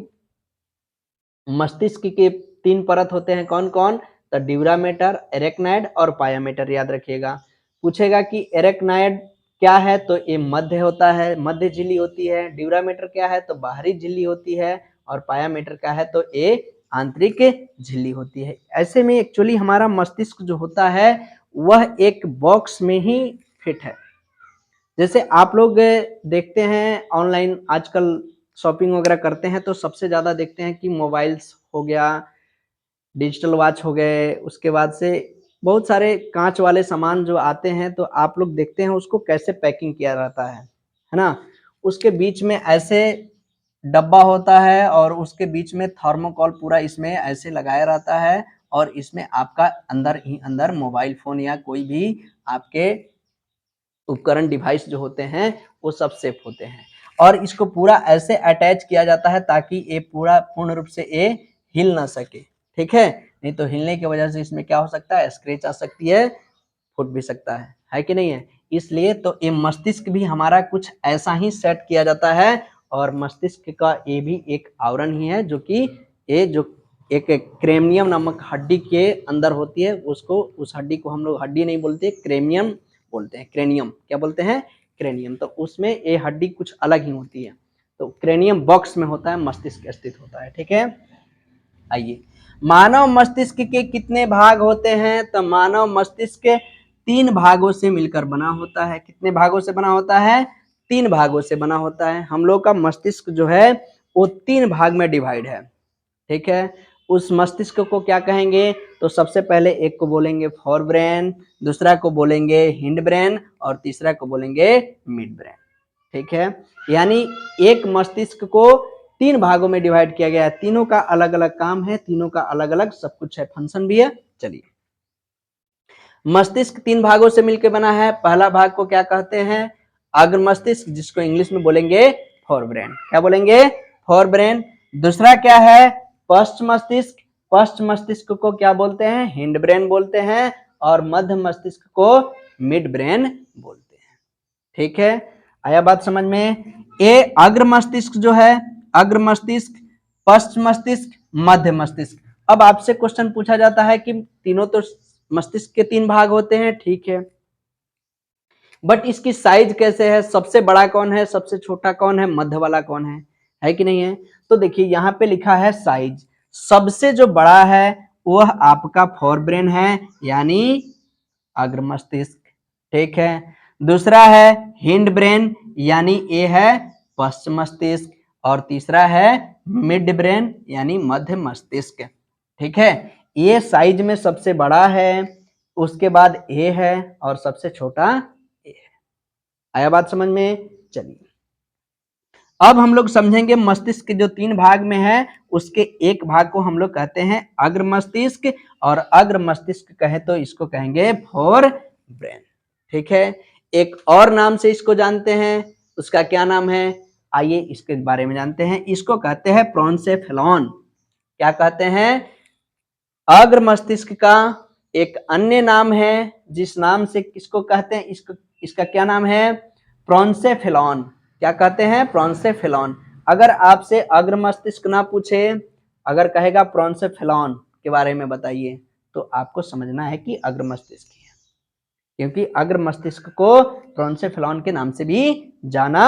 मस्तिष्क के 3 परत होते हैं कौन कौन, तो ड्यूरामेटर, एरेक्नाइड और पायामीटर, याद रखिएगा। पूछेगा कि एरेक्नाइड क्या है तो ये मध्य होता है, मध्य झिल्ली होती है। ड्यूरामेटर क्या है तो बाहरी झिल्ली होती है। और पायामीटर क्या है तो ये आंतरिक झिल्ली होती है। ऐसे में एक्चुअली हमारा मस्तिष्क जो होता है वह एक बॉक्स में ही फिट है। जैसे आप लोग देखते हैं ऑनलाइन आजकल शॉपिंग वगैरह करते हैं तो सबसे ज़्यादा देखते हैं कि मोबाइल्स हो गया, डिजिटल वॉच हो गए, उसके बाद से बहुत सारे कांच वाले सामान जो आते हैं तो आप लोग देखते हैं उसको कैसे पैकिंग किया रहता है ना। उसके बीच में ऐसे डब्बा होता है और उसके बीच में थर्मोकोल पूरा इसमें ऐसे लगाया रहता है और इसमें आपका अंदर ही अंदर मोबाइल फोन या कोई भी आपके उपकरण डिवाइस जो होते हैं वो सब सेफ होते हैं। और इसको पूरा ऐसे अटैच किया जाता है ताकि ये पूरा पूर्ण रूप से ये हिल ना सके, ठीक है। नहीं तो हिलने की वजह से इसमें क्या हो सकता है, स्क्रैच आ सकती है, फूट भी सकता है कि नहीं है। इसलिए तो ये मस्तिष्क भी हमारा कुछ ऐसा ही सेट किया जाता है। और मस्तिष्क का ये भी एक आवरण ही है जो कि ये जो एक क्रेनियम नामक हड्डी के अंदर होती है, उसको उस हड्डी को हम लोग हड्डी नहीं बोलते, क्रेनियम बोलते हैं। क्रेनियम क्या बोलते हैं, क्रेनियम। तो उसमें ये हड्डी कुछ अलग ही होती है। तो क्रेनियम बॉक्स में होता है, मस्तिष्क स्थित होता है, ठीक है। आइए, मानव मस्तिष्क के कितने भाग होते हैं, तो मानव मस्तिष्क 3 भागों से मिलकर बना होता है। कितने भागों से बना होता है, 3 भागों से बना होता है। हम लोग का मस्तिष्क जो है वो 3 भाग में डिवाइड है, ठीक है। उस मस्तिष्क को क्या कहेंगे, तो सबसे पहले एक को बोलेंगे फोर ब्रेन, दूसरा को बोलेंगे हिंड ब्रेन और तीसरा को बोलेंगे मिड ब्रेन, ठीक है। यानी एक मस्तिष्क को 3 भागों में डिवाइड किया गया है। तीनों का अलग अलग काम है, तीनों का अलग अलग सब कुछ है, फंक्शन भी है। चलिए, मस्तिष्क 3 भागों से मिलकर बना है। पहला भाग को क्या कहते हैं, अग्र मस्तिष्क, जिसको इंग्लिश में बोलेंगे फोर ब्रेन। क्या बोलेंगे, फोर ब्रेन। दूसरा क्या है, पश्च मस्तिष्क। पश्च मस्तिष्क को क्या बोलते हैं, हिंड ब्रेन बोलते हैं। और मध्य मस्तिष्क को मिड ब्रेन बोलते हैं, ठीक है। आया बात समझ में। ये अग्र मस्तिष्क जो है, अग्र मस्तिष्क, पश्च मस्तिष्क, मध्य मस्तिष्क। अब आपसे क्वेश्चन पूछा जाता है कि तीनों तो मस्तिष्क के 3 भाग होते हैं, ठीक है, बट इसकी साइज कैसे है, सबसे बड़ा कौन है, सबसे छोटा कौन है, मध्य वाला कौन है कि नहीं है। तो देखिए यहाँ पे लिखा है साइज, सबसे जो बड़ा है वह आपका फोर ब्रेन है, यानी अग्र मस्तिष्क, ठीक है। दूसरा है हिंड ब्रेन, यानी ये है पश्चिम मस्तिष्क। और तीसरा है मिड ब्रेन, यानी मध्य मस्तिष्क, ठीक है। ये साइज में सबसे बड़ा है, उसके बाद ए है और सबसे छोटा ए है। आया बात समझ में। चलिए, अब हम लोग समझेंगे मस्तिष्क के जो 3 भाग में है उसके एक भाग को हम लोग कहते हैं अग्र मस्तिष्क। और अग्र मस्तिष्क कहे तो इसको कहेंगे फोर ब्रेन, ठीक है। एक और नाम से इसको जानते हैं, उसका क्या नाम है, आइए इसके बारे में जानते हैं। इसको कहते हैं प्रोन्सेफेलॉन। क्या कहते हैं, अग्र मस्तिष्क का एक अन्य नाम है जिस नाम से किसको कहते हैं, इसका क्या नाम है, प्रोन्सेफेलॉन। क्या कहते हैं, प्रोन्सेफेलॉन। अगर आपसे अग्र मस्तिष्क ना पूछे, अगर कहेगा प्रोन्सेफेलॉन के बारे में बताइए, तो आपको समझना है कि अग्र मस्तिष्क है, क्योंकि अग्र मस्तिष्क को प्रोन्सेफेलॉन के नाम से भी जाना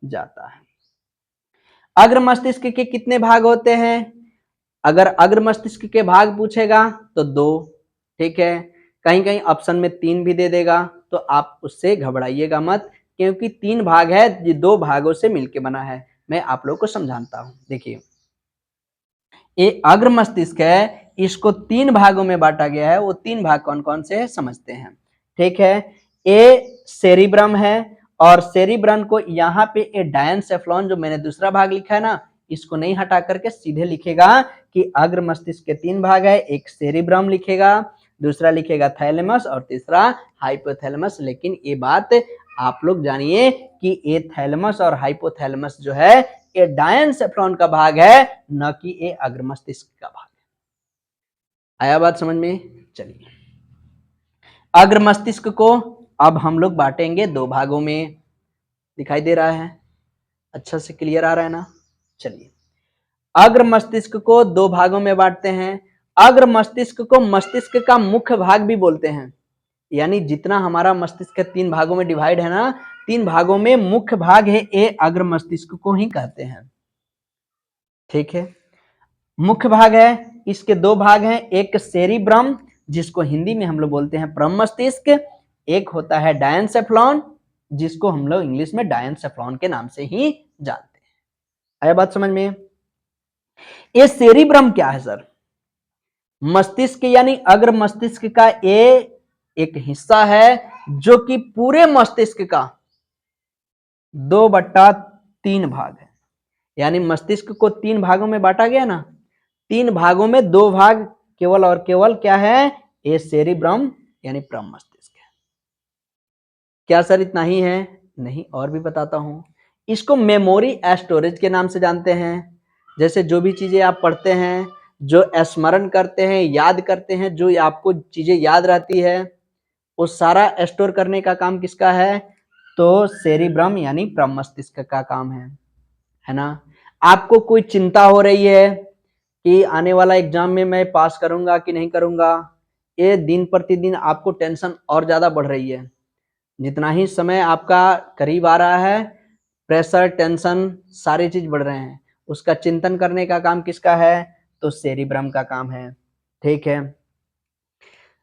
जाता है। अग्र मस्तिष्क के कितने भाग होते हैं, अगर अग्र मस्तिष्क के भाग पूछेगा तो 2, ठीक है। कहीं कहीं ऑप्शन में 3 भी दे देगा, तो आप उससे घबराइएगा मत, क्योंकि 3 भाग है, ये 2 भागों से मिलके बना है। मैं आप लोग को समझाता हूं। देखिए, ये अग्र मस्तिष्क है, इसको 3 भागों में बांटा गया है। वो 3 भाग कौन कौन से है समझते हैं, ठीक है। ए सेरिब्रम है, और सेरिब्रम को यहाँ पे ए डायनसेफ्लॉन, जो मैंने दूसरा भाग लिखा है ना, इसको नहीं हटा करके सीधे लिखेगा कि अग्र मस्तिष्क के 3 भाग है, एक सेरिब्रम लिखेगा, दूसरा लिखेगा थैलेमस और तीसरा हाइपोथैलेमस। लेकिन ये बात आप लोग जानिए कि ये थैलेमस और हाइपोथैलेमस जो है ये डायनसेफ्रॉन का भाग है, न कि ये अग्र मस्तिष्क का भाग है। आया बात समझ में? चलिए, अग्र मस्तिष्क को अब हम लोग बांटेंगे 2 भागों में। दिखाई दे रहा है? अच्छा से क्लियर आ रहा है ना? चलिए, अग्र मस्तिष्क को 2 भागों में बांटते हैं। अग्र मस्तिष्क को मस्तिष्क का मुख्य भाग भी बोलते हैं, यानी जितना हमारा मस्तिष्क 3 भागों में डिवाइड है ना, 3 भागों में मुख्य भाग है ये अग्र मस्तिष्क को ही कहते हैं। ठीक है, मुख्य भाग है, इसके 2 भाग हैं, एक सेरिब्रम जिसको हिंदी में हम लोग बोलते हैं परम मस्तिष्क, एक होता है डायनसेफ्लॉन जिसको हम लोग इंग्लिश में डायनसेफ्लॉन के नाम से ही जानते हैं। आया बात समझ में? ये सेरिब्रम क्या है सर? मस्तिष्क यानी अग्र मस्तिष्क का ये एक हिस्सा है जो कि पूरे मस्तिष्क का 2/3 भाग है। यानी मस्तिष्क को 3 भागों में बांटा गया ना, 3 भागों में 2 भाग केवल और केवल क्या है? ये सेरिब्रम यानी परम मस्तिष्क है। क्या सर इतना ही है? नहीं, और भी बताता हूं। इसको मेमोरी स्टोरेज के नाम से जानते हैं। जैसे जो भी चीजें आप पढ़ते हैं, जो स्मरण करते हैं, याद करते हैं, जो आपको चीजें याद रहती है, वो सारा स्टोर करने का काम किसका है? तो सेरिब्रम यानी परम मस्तिष्क का काम है ना? आपको कोई चिंता हो रही है कि आने वाला एग्जाम में मैं पास करूंगा कि नहीं करूंगा, ये दिन प्रतिदिन आपको टेंशन और ज्यादा बढ़ रही है। जितना ही समय आपका करीब आ रहा है, प्रेशर, टेंशन, सारी चीज बढ़ रहे हैं। उसका चिंतन करने का काम किसका है? तो सेरिब्रम का काम है। ठीक है,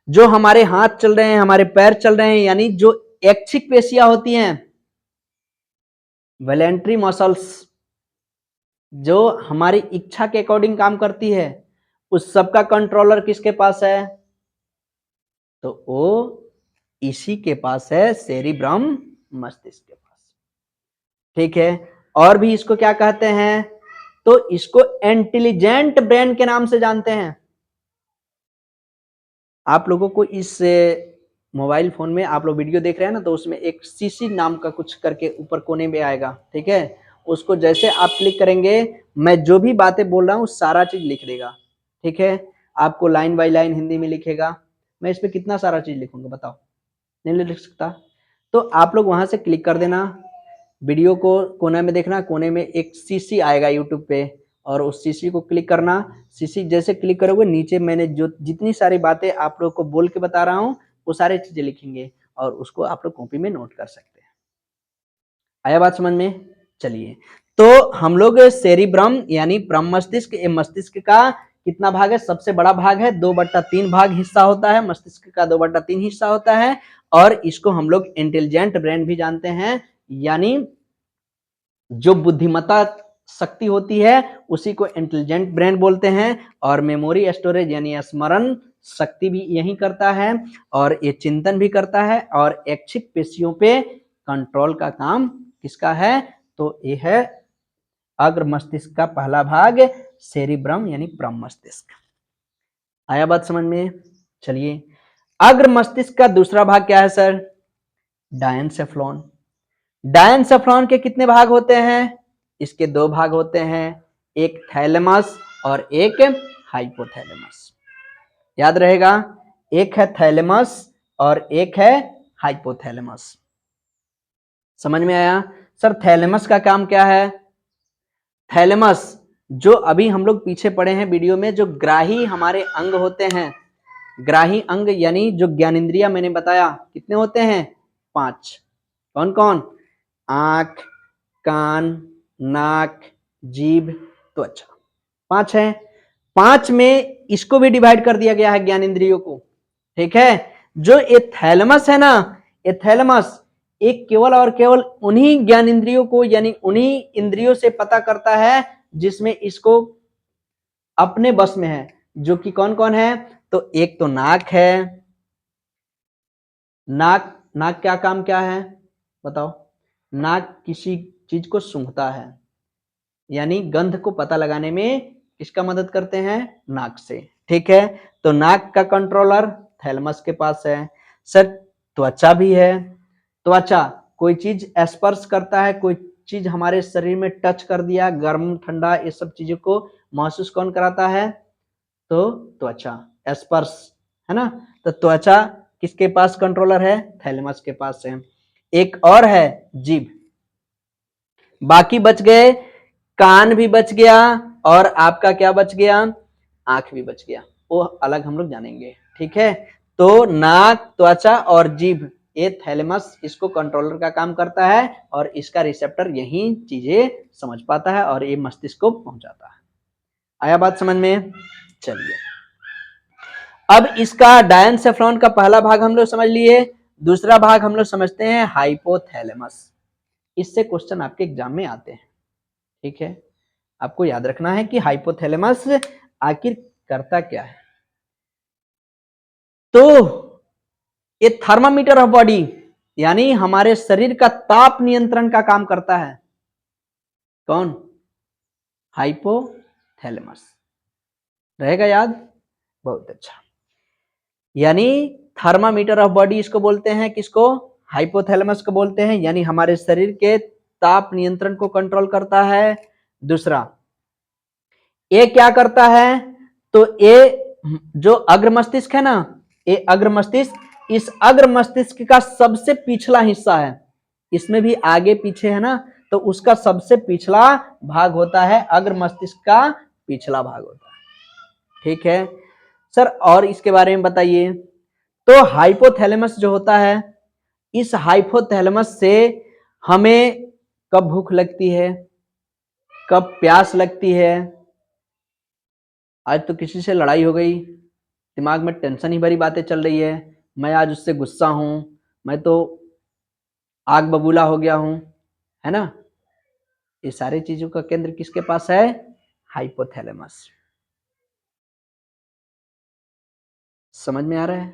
जो हमारे हाथ चल रहे हैं, हमारे पैर चल रहे हैं, यानी जो ऐच्छिक पेशियां होती हैं, वॉलेंट्री मसल्स, जो हमारी इच्छा के अकॉर्डिंग काम करती है, उस सबका कंट्रोलर किसके पास है? तो वो इसी के पास है, सेरिब्रम मस्तिष्क के पास। ठीक है, और भी इसको क्या कहते हैं? तो इसको इंटेलिजेंट ब्रेन के नाम से जानते हैं। आप लोगों को इस मोबाइल फोन में आप लोग वीडियो देख रहे हैं ना, तो उसमें एक सीसी नाम का कुछ करके ऊपर कोने में आएगा। ठीक है, उसको जैसे आप क्लिक करेंगे, मैं जो भी बातें बोल रहा हूँ सारा चीज लिख देगा। ठीक है, आपको लाइन बाय लाइन हिंदी में लिखेगा। मैं इस पे कितना सारा चीज लिखूंगा बताओ? नहीं लिख सकता। तो आप लोग वहां से क्लिक कर देना, वीडियो को कोने में देखना, कोने में एक सीसी आएगा यूट्यूब पे, और उस सीसी को क्लिक करना। सीसी जैसे क्लिक करोगे, नीचे मैंने जो जितनी सारी बातें आप लोग को बोल के बता रहा हूँ वो सारी चीजें लिखेंगे, और उसको आप लोग कॉपी में नोट कर सकते हैं। आया बात समझ में? चलिए, तो हम लोग सेरिब्रम यानी परम मस्तिष्क, ये मस्तिष्क का कितना भाग है? सबसे बड़ा भाग है, 2/3 भाग हिस्सा होता है, मस्तिष्क का 2/3 हिस्सा होता है। और इसको हम लोग इंटेलिजेंट ब्रेन भी जानते हैं, यानी जो बुद्धिमत्ता शक्ति होती है उसी को इंटेलिजेंट ब्रेन बोलते हैं। और मेमोरी स्टोरेज यानी स्मरण शक्ति भी यही करता है, और ये चिंतन भी करता है, और ऐच्छिक पेशियों पे कंट्रोल का काम किसका है? तो ये है अग्र मस्तिष्क का पहला भाग, सेरिब्रम यानी परम मस्तिष्क। आया बात समझ में? चलिए, अग्र मस्तिष्क का दूसरा भाग क्या है सर? डायनसेफ्लॉन। डायनसेफ्लॉन के कितने भाग होते हैं? इसके 2 भाग होते हैं, एक थैलेमस और एक हाइपोथैलेमस। याद रहेगा, एक है थैलेमस और एक है हाइपोथैलेमस। समझ में आया? सर थैलेमस का काम क्या है? थैलेमस जो अभी हम लोग पीछे पढ़े हैं वीडियो में, जो ग्राही हमारे अंग होते हैं, ग्राही अंग यानी जो ज्ञानेंद्रिया मैंने बताया कितने होते हैं? 5। कौन कौन? आंख, कान, नाक, जीभ, तो अच्छा 5 है। 5 में इसको भी डिवाइड कर दिया गया है, ज्ञानेंद्रियों को। ठीक है, जो ये थैलेमस है ना, ये थैलेमस एक केवल और केवल उन्हीं ज्ञानेंद्रियों को यानी उन्हीं इंद्रियों से पता करता है जिसमें इसको अपने बस में है, जो कि कौन कौन है? तो एक तो नाक है। नाक, नाक क्या काम क्या है बताओ? नाक किसी चीज को सूंघता है। यानी गंध को पता लगाने में किसका मदद करते हैं? नाक से। ठीक है, तो नाक का कंट्रोलर थैलेमस के पास है। सर त्वचा भी है। त्वचा कोई चीज स्पर्श करता है, कोई चीज हमारे शरीर में टच कर दिया, गर्म ठंडा, ये सब चीजों को महसूस कौन कराता है? तो त्वचा, स्पर्श, है ना। तो त्वचा किसके पास कंट्रोलर है? थैलेमस के पास है। एक और है जीभ। बाकी बच गए, कान भी बच गया और आपका क्या बच गया? आंख भी बच गया, वो अलग हम लोग जानेंगे। ठीक है, तो नाक, त्वचा और जीभ, ये थैलेमस इसको कंट्रोलर का काम करता है और इसका रिसेप्टर यही चीजें समझ पाता है और ये मस्तिष्क को पहुंचाता है। आया बात समझ में? चलिए, अब इसका डायनसेफ्रॉन का पहला भाग हम लोग समझ लिए। दूसरा भाग हम लोग समझते हैं हाइपोथैलेमस। इससे क्वेश्चन आपके एग्जाम में आते हैं। ठीक है, आपको याद रखना है कि हाइपोथैलेमस आखिर करता क्या है। तो ये थर्मामीटर ऑफ बॉडी, यानी हमारे शरीर का ताप नियंत्रण का काम करता है। कौन? हाइपोथैलेमस। रहेगा याद? बहुत अच्छा। यानी थर्मामीटर ऑफ बॉडी इसको बोलते हैं, किसको? हाइपोथैलेमस को बोलते हैं, यानी हमारे शरीर के ताप नियंत्रण को कंट्रोल करता है। दूसरा, ये क्या करता है? तो ये जो अग्र मस्तिष्क है ना, ये अग्र मस्तिष्क, इस अग्र मस्तिष्क का सबसे पिछला हिस्सा है। इसमें भी आगे पीछे है ना, तो उसका सबसे पिछला भाग होता है, अग्र मस्तिष्क का पिछला भाग होता है। ठीक है सर, और इसके बारे में बताइए। तो हाइपोथैलेमस जो होता है, इस हाइपोथैलेमस से हमें कब भूख लगती है, कब प्यास लगती है। आज तो किसी से लड़ाई हो गई, दिमाग में टेंशन ही भरी बातें चल रही है, मैं आज उससे गुस्सा हूं, मैं तो आग बबूला हो गया हूं, है ना। ये सारी चीजों का केंद्र किसके पास है? हाइपोथैलेमस। समझ में आ रहा है?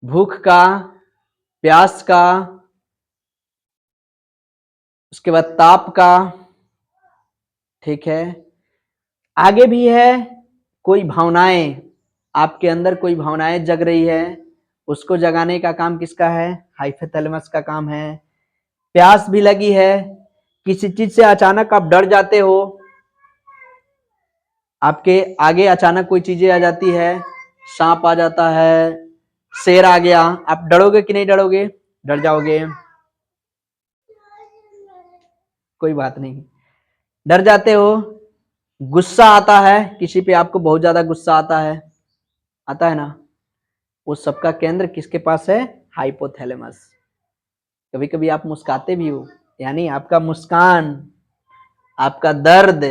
भूख का, प्यास का, उसके बाद ताप का। ठीक है, आगे भी है कोई भावनाएं, आपके अंदर कोई भावनाएं जग रही है, उसको जगाने का काम किसका है? हाइपोथैलेमस का काम है। प्यास भी लगी है, किसी चीज से अचानक आप डर जाते हो, आपके आगे अचानक कोई चीजें आ जाती है, सांप आ जाता है, शेर आ गया, आप डरोगे कि नहीं डरोगे? डर जाओगे, कोई बात नहीं, डर जाते हो। गुस्सा आता है, किसी पे आपको बहुत ज्यादा गुस्सा आता है ना, उस सबका केंद्र किसके पास है? हाइपोथैलेमस। कभी कभी आप मुस्काते भी हो, यानी आपका मुस्कान, आपका दर्द,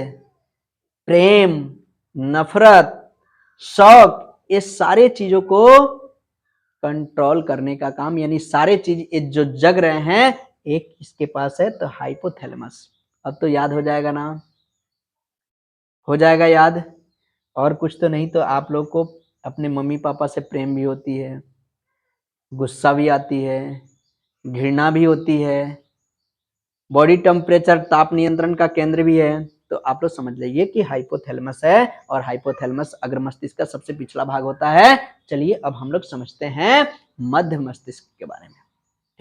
प्रेम, नफरत, शौक, ये सारे चीजों को कंट्रोल करने का काम, यानी सारे चीज जो जग रहे हैं, एक इसके पास है, तो हाइपोथैलेमस। अब तो याद हो जाएगा ना? हो जाएगा याद? और कुछ तो नहीं, तो आप लोग को अपने मम्मी पापा से प्रेम भी होती है, गुस्सा भी आती है, घृणा भी होती है, बॉडी टेम्परेचर ताप नियंत्रण का केंद्र भी है। तो आप लोग समझ लीजिए कि हाइपोथैलेमस है, और हाइपोथैलेमस अग्र मस्तिष्क का सबसे पिछला भाग होता है। चलिए अब हम लोग समझते हैं मध्य मस्तिष्क के बारे में।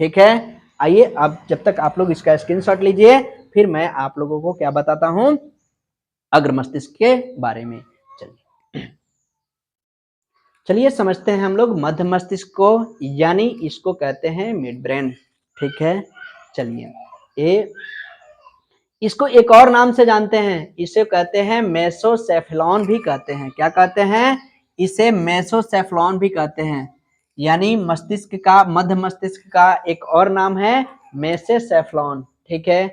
ठीक है, आइए अब जब तक आप लोग इसका स्क्रीनशॉट लीजिए, फिर मैं आप लोगों को क्या बताता हूं अग्र मस्तिष्क के बारे में। चलिए चलिए समझते हैं हम लोग मध्य मस्तिष्क को, यानी इसको कहते हैं मिड ब्रेन। ठीक है, चलिए ये इसको एक और नाम से जानते हैं, इसे कहते हैं मेसोसेफेलॉन भी कहते हैं। क्या कहते हैं? इसे मेसोसेफेलॉन भी कहते हैं, यानी मस्तिष्क का, मध्य मस्तिष्क का एक और नाम है मेसेसेफेलॉन। ठीक है,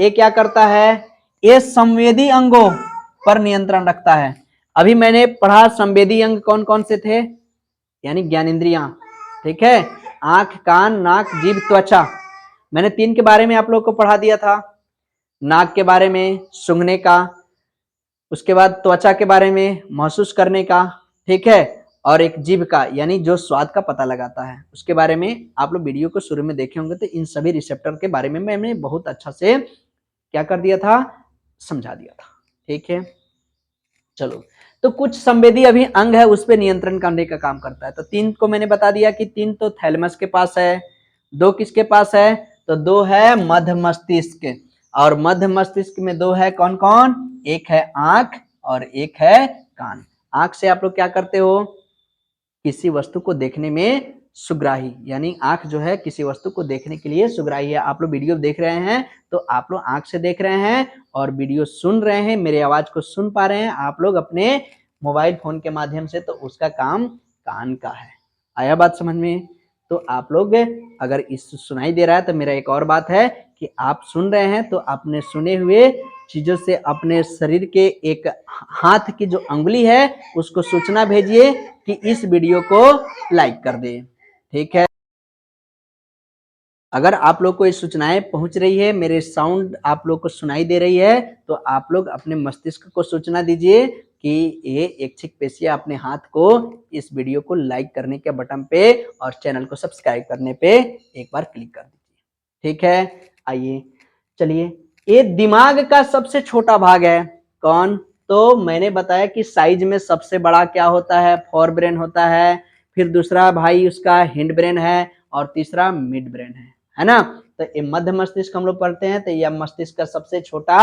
ये क्या करता है? ये संवेदी अंगों पर नियंत्रण रखता है। अभी मैंने पढ़ा संवेदी अंग कौन कौन से थे, यानी ज्ञानेंद्रियां। ठीक है, आंख, कान, नाक, जीभ, त्वचा। मैंने 3 के बारे में आप लोग को पढ़ा दिया था, नाक के बारे में सूंघने का, उसके बाद त्वचा के बारे में महसूस करने का, ठीक है, और एक जीभ का, यानी जो स्वाद का पता लगाता है, उसके बारे में आप लोग वीडियो को शुरू में देखे होंगे। तो इन सभी रिसेप्टर के बारे में मैंने बहुत अच्छा से क्या कर दिया था, समझा दिया था। ठीक है, चलो, तो कुछ संवेदी अभी अंग है उस पर नियंत्रण करने का काम करता है। तो 3 को मैंने बता दिया कि 3 तो थैलेमस के पास है, 2 किसके पास है, तो 2 है मध्य मस्तिष्क, और मध्य मस्तिष्क में 2 है कौन कौन, एक है आंख और एक है कान। आंख से आप लोग क्या करते हो, किसी वस्तु को देखने में सुग्राही, यानी आंख जो है किसी वस्तु को देखने के लिए सुग्राही है। आप लोग वीडियो देख रहे हैं तो आप लोग आंख से देख रहे हैं और वीडियो सुन रहे हैं, मेरे आवाज को सुन पा रहे हैं आप लोग अपने मोबाइल फोन के माध्यम से, तो उसका काम कान का है। आया बात समझ में? तो आप लोग अगर इस सुनाई दे रहा है तो मेरा एक और बात है कि आप सुन रहे हैं तो अपने सुने हुए चीजों से अपने शरीर के एक हाथ की जो अंगुली है उसको सूचना भेजिए कि इस वीडियो को लाइक कर दे। ठीक है, अगर आप लोग को ये सूचनाएं पहुंच रही है, मेरे साउंड आप लोग को सुनाई दे रही है, तो आप लोग अपने मस्तिष्क को सूचना दीजिए कि ये ऐच्छिक पेशियां अपने हाथ को इस वीडियो को लाइक करने के बटन पे और चैनल को सब्सक्राइब करने पे एक बार क्लिक कर दीजिए। ठीक है, आइए चलिए, ये दिमाग का सबसे छोटा भाग है कौन, तो मैंने बताया कि साइज में सबसे बड़ा क्या होता है, फोर ब्रेन होता है, फिर दूसरा भाई उसका हिंड ब्रेन है और तीसरा मिड ब्रेन है ना। तो ये मध्य मस्तिष्क हम लोग पढ़ते हैं, तो यह मस्तिष्क का सबसे छोटा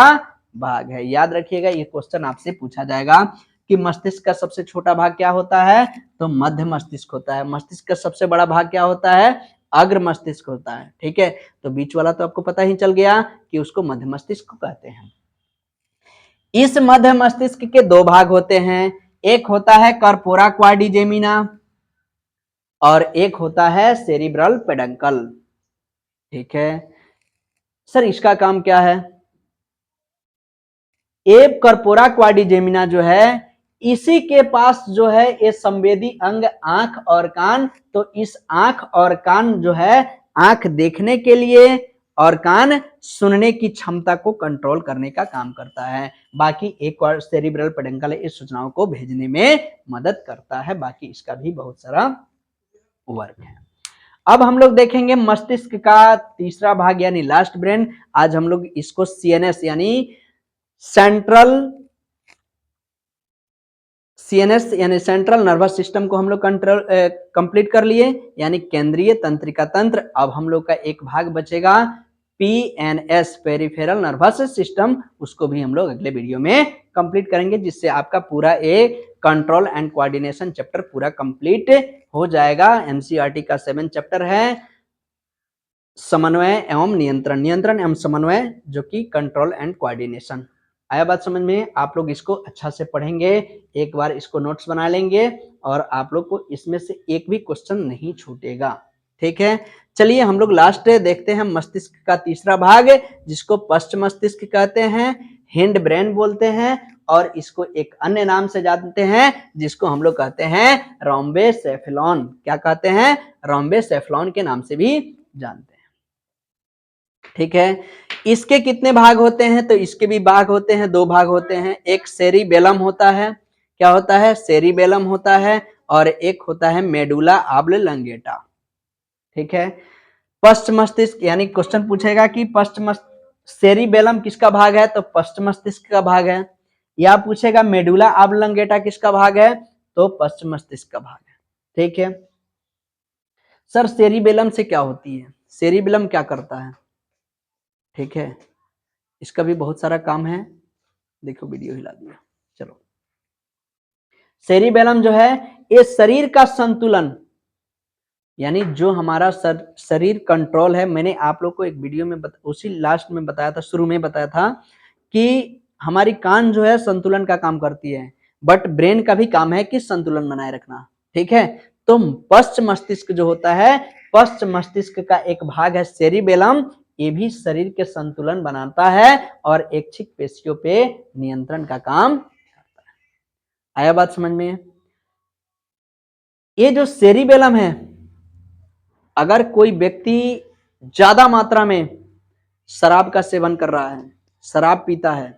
भाग है। याद रखिएगा, ये क्वेश्चन आपसे पूछा जाएगा कि मस्तिष्क का सबसे छोटा भाग क्या होता है, तो मध्य मस्तिष्क होता है। मस्तिष्क का सबसे बड़ा भाग क्या होता है, अग्र मस्तिष्क होता है। ठीक है, तो बीच वाला तो आपको पता ही चल गया कि उसको मध्य मस्तिष्क कहते हैं। इस मध्य मस्तिष्क के 2 भाग होते हैं, एक होता है कर्पोरा क्वाड्रिजेमिना और एक होता है सेरिब्रल पेडंकल। ठीक है, सर इसका काम क्या है, एब कर्पोरा क्वाड्रिजेमिना जो है इसी के पास जो है ये संवेदी अंग आंख और कान, तो इस आंख और कान जो है आंख देखने के लिए और कान सुनने की क्षमता को कंट्रोल करने का काम करता है। बाकी एक और सेरिब्रल पेडंकल इस सूचनाओं को भेजने में मदद करता है, बाकी इसका भी बहुत सारा वर्क है। अब हम लोग देखेंगे मस्तिष्क का तीसरा भाग यानी लास्ट ब्रेन। आज हम लोग इसको सीएनएस यानी सीएनएस यानी सेंट्रल नर्वस सिस्टम को हम लोग कंप्लीट कर लिए, यानी केंद्रीय तंत्रिका तंत्र। अब हम लोग का एक भाग बचेगा पीएनएस पेरिफेरल नर्वस सिस्टम, उसको भी हम लोग अगले वीडियो में कंप्लीट करेंगे, जिससे आपका पूरा एक कंट्रोल एंड कोऑर्डिनेशन चैप्टर पूरा कंप्लीट हो जाएगा। एनसीईआरटी का 7 चैप्टर है समन्वय एवं नियंत्रण, नियंत्रण एवं समन्वय, जो कि कंट्रोल एंड कोऑर्डिनेशन। आया बात समझ में? आप लोग इसको अच्छा से पढ़ेंगे, एक बार इसको नोट्स बना लेंगे और आप लोग को इसमें से एक भी क्वेश्चन नहीं छूटेगा। ठीक है, चलिए हम लोग लास्ट देखते हैं मस्तिष्क का तीसरा भाग, जिसको पश्च मस्तिष्क कहते हैं, हिंड ब्रेन बोलते हैं, और इसको एक अन्य नाम से जानते हैं जिसको हम लोग कहते हैं रोम्बेसेफेलॉन। क्या कहते हैं? रोम्बेसेफेलॉन के नाम से भी जानते हैं। ठीक है, इसके कितने भाग होते हैं, तो इसके भी भाग होते हैं, 2 भाग होते हैं। एक सेरिबेलम होता है, क्या होता है, सेरिबेलम होता है, और एक होता है मेडुला ऑब्लिंगेटा। ठीक है, पश्च मस्तिष्क यानी क्वेश्चन पूछेगा कि सेरिबेलम किसका भाग है, तो पश्च मस्तिष्क का भाग है, या पूछेगा मेडुला ऑब्लिंगेटा किसका भाग है, तो पश्च मस्तिष्क का भाग है। ठीक है, सर सेरिबेलम से क्या होती है, सेरिबेलम क्या करता है? ठीक है, इसका भी बहुत सारा काम है, देखो वीडियो हिला दिया। चलो, सेरिबेलम जो है ये शरीर का संतुलन, यानी जो हमारा शरीर कंट्रोल है। मैंने आप लोग को एक वीडियो में उसी लास्ट में बताया था, शुरू में बताया था कि हमारी कान जो है संतुलन का काम करती है, बट ब्रेन का भी काम है कि संतुलन बनाए रखना। ठीक है, तो पश्च मस्तिष्क जो होता है, पश्च मस्तिष्क का एक भाग है सेरिबेलम, ये भी शरीर के संतुलन बनाता है और ऐच्छिक पेशियों पे नियंत्रण का काम करता है। आया बात समझ में? ये जो सेरिबेलम है, अगर कोई व्यक्ति ज्यादा मात्रा में शराब का सेवन कर रहा है, शराब पीता है,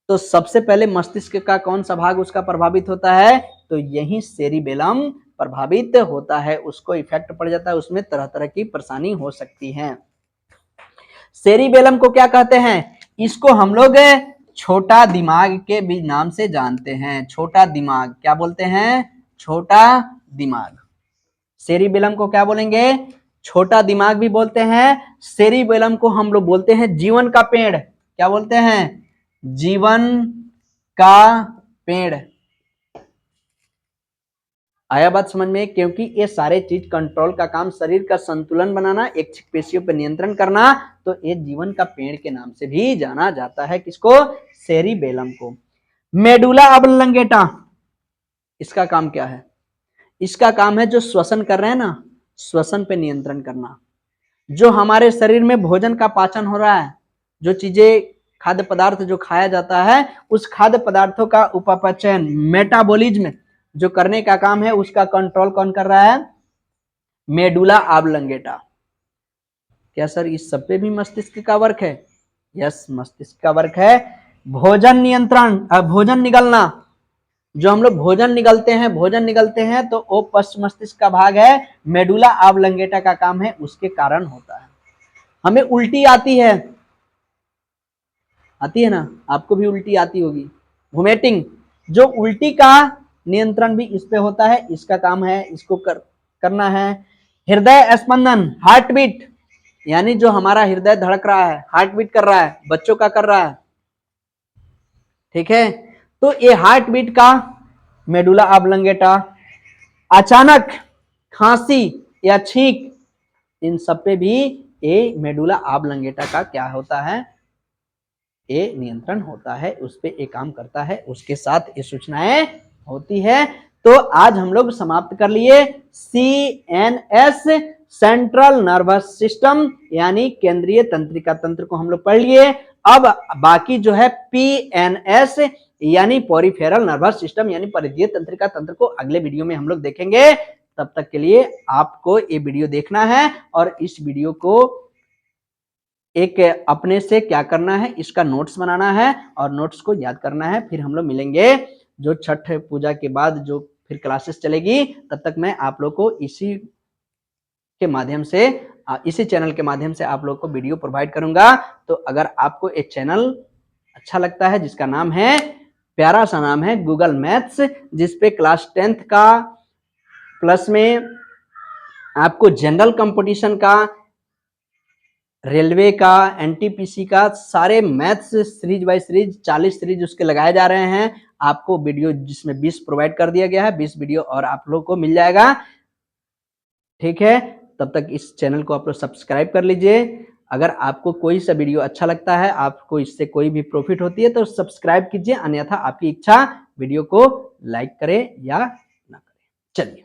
तो सबसे पहले मस्तिष्क का कौन सा भाग उसका प्रभावित होता है, तो यही सेरिबेलम प्रभावित होता है, उसको इफेक्ट पड़ जाता है, उसमें तरह तरह की परेशानी हो सकती है। सेरिबेलम को क्या कहते हैं, इसको हम लोग छोटा दिमाग के भी नाम से जानते हैं। छोटा दिमाग क्या बोलते हैं? छोटा दिमाग। सेरिबेलम को क्या बोलेंगे? छोटा दिमाग भी बोलते हैं। सेरिबेलम को हम लोग बोलते हैं जीवन का पेड़। क्या बोलते हैं? जीवन का पेड़। आया बात समझ में? क्योंकि ये सारे चीज कंट्रोल का काम, शरीर का संतुलन बनाना, इच्छित पेशियों पर नियंत्रण करना, तो ये जीवन का पेड़ के नाम से भी जाना जाता है। किसको? सेरिबेलम को। मेडुला ऑब्लंगेटा, इसका काम क्या है? इसका काम है जो श्वसन कर रहे हैं ना, श्वसन पे नियंत्रण करना। जो हमारे शरीर में भोजन का पाचन हो रहा है, जो चीजें खाद्य पदार्थ जो खाया जाता है, उस खाद्य पदार्थों का उपापचयन, मेटाबॉलिज्म जो करने का काम है, उसका कंट्रोल कौन कर रहा है? Medulla oblongata. क्या सर इस सब पे भी मस्तिष्क का वर्क है? यस, मस्तिष्क का वर्क है। भोजन नियंत्रण, भोजन निगलना, जो हम लोग भोजन निगलते हैं तो वो पश्च मस्तिष्क का भाग है। मेडुला ऑब्लंगेटा का काम है, उसके कारण होता है। हमें उल्टी आती है ना? आपको भी उल्टी आती होगी, वोमिटिंग। जो उल्टी का नियंत्रण भी इस पे होता है, इसका काम है, इसको करना है। हृदय स्पंदन, हार्ट बीट, यानी जो हमारा हृदय धड़क रहा है, हार्ट बीट कर रहा है, बच्चों का कर रहा है, ठीक है? तो ये हार्ट बीट का मेडुला ऑब्लंगेटा। अचानक खांसी या छींक, इन सब पे भी ये मेडुला ऑब्लंगेटा का क्या होता है? ये नियंत्रण होता है, उस पे ये काम करता है, उसके साथ ये सूचनाएं होती है। तो आज हम लोग समाप्त कर लिए CNS, सेंट्रल नर्वस सिस्टम, यानी केंद्रीय तंत्रिका तंत्र को हम लोग पढ़ लिए। अब बाकी जो है PNS, यानी पेरिफेरल नर्वस सिस्टम, यानी परिधीय तंत्रिका तंत्र को अगले वीडियो में हम लोग देखेंगे। तब तक के लिए आपको ये वीडियो देखना है और इस वीडियो को एक अपने से क्या करना है, इसका नोट्स बनाना है और नोट्स को याद करना है। फिर हम लोग मिलेंगे जो छठ पूजा के बाद जो फिर क्लासेस चलेगी, तब तक मैं आप लोग को इसी के माध्यम से, इसी चैनल के माध्यम से आप लोग को वीडियो प्रोवाइड करूंगा। तो अगर आपको एक चैनल अच्छा लगता है, जिसका नाम है, प्यारा सा नाम है गूगल मैथ्स, जिसपे क्लास 10th का प्लस में आपको जनरल कंपटीशन का, रेलवे का, NTPC का, सारे maths series by series 40 series उसके लगाए जा रहे हैं। आपको वीडियो जिसमें 20 प्रोवाइड कर दिया गया है, 20 वीडियो और आप लोग को मिल जाएगा, ठीक है? तब तक इस चैनल को आप लोग सब्सक्राइब कर लीजिए। अगर आपको कोई सा वीडियो अच्छा लगता है, आपको इससे कोई भी प्रॉफिट होती है, तो सब्सक्राइब कीजिए, अन्यथा आपकी इच्छा, वीडियो को लाइक करें या ना करें। चलिए।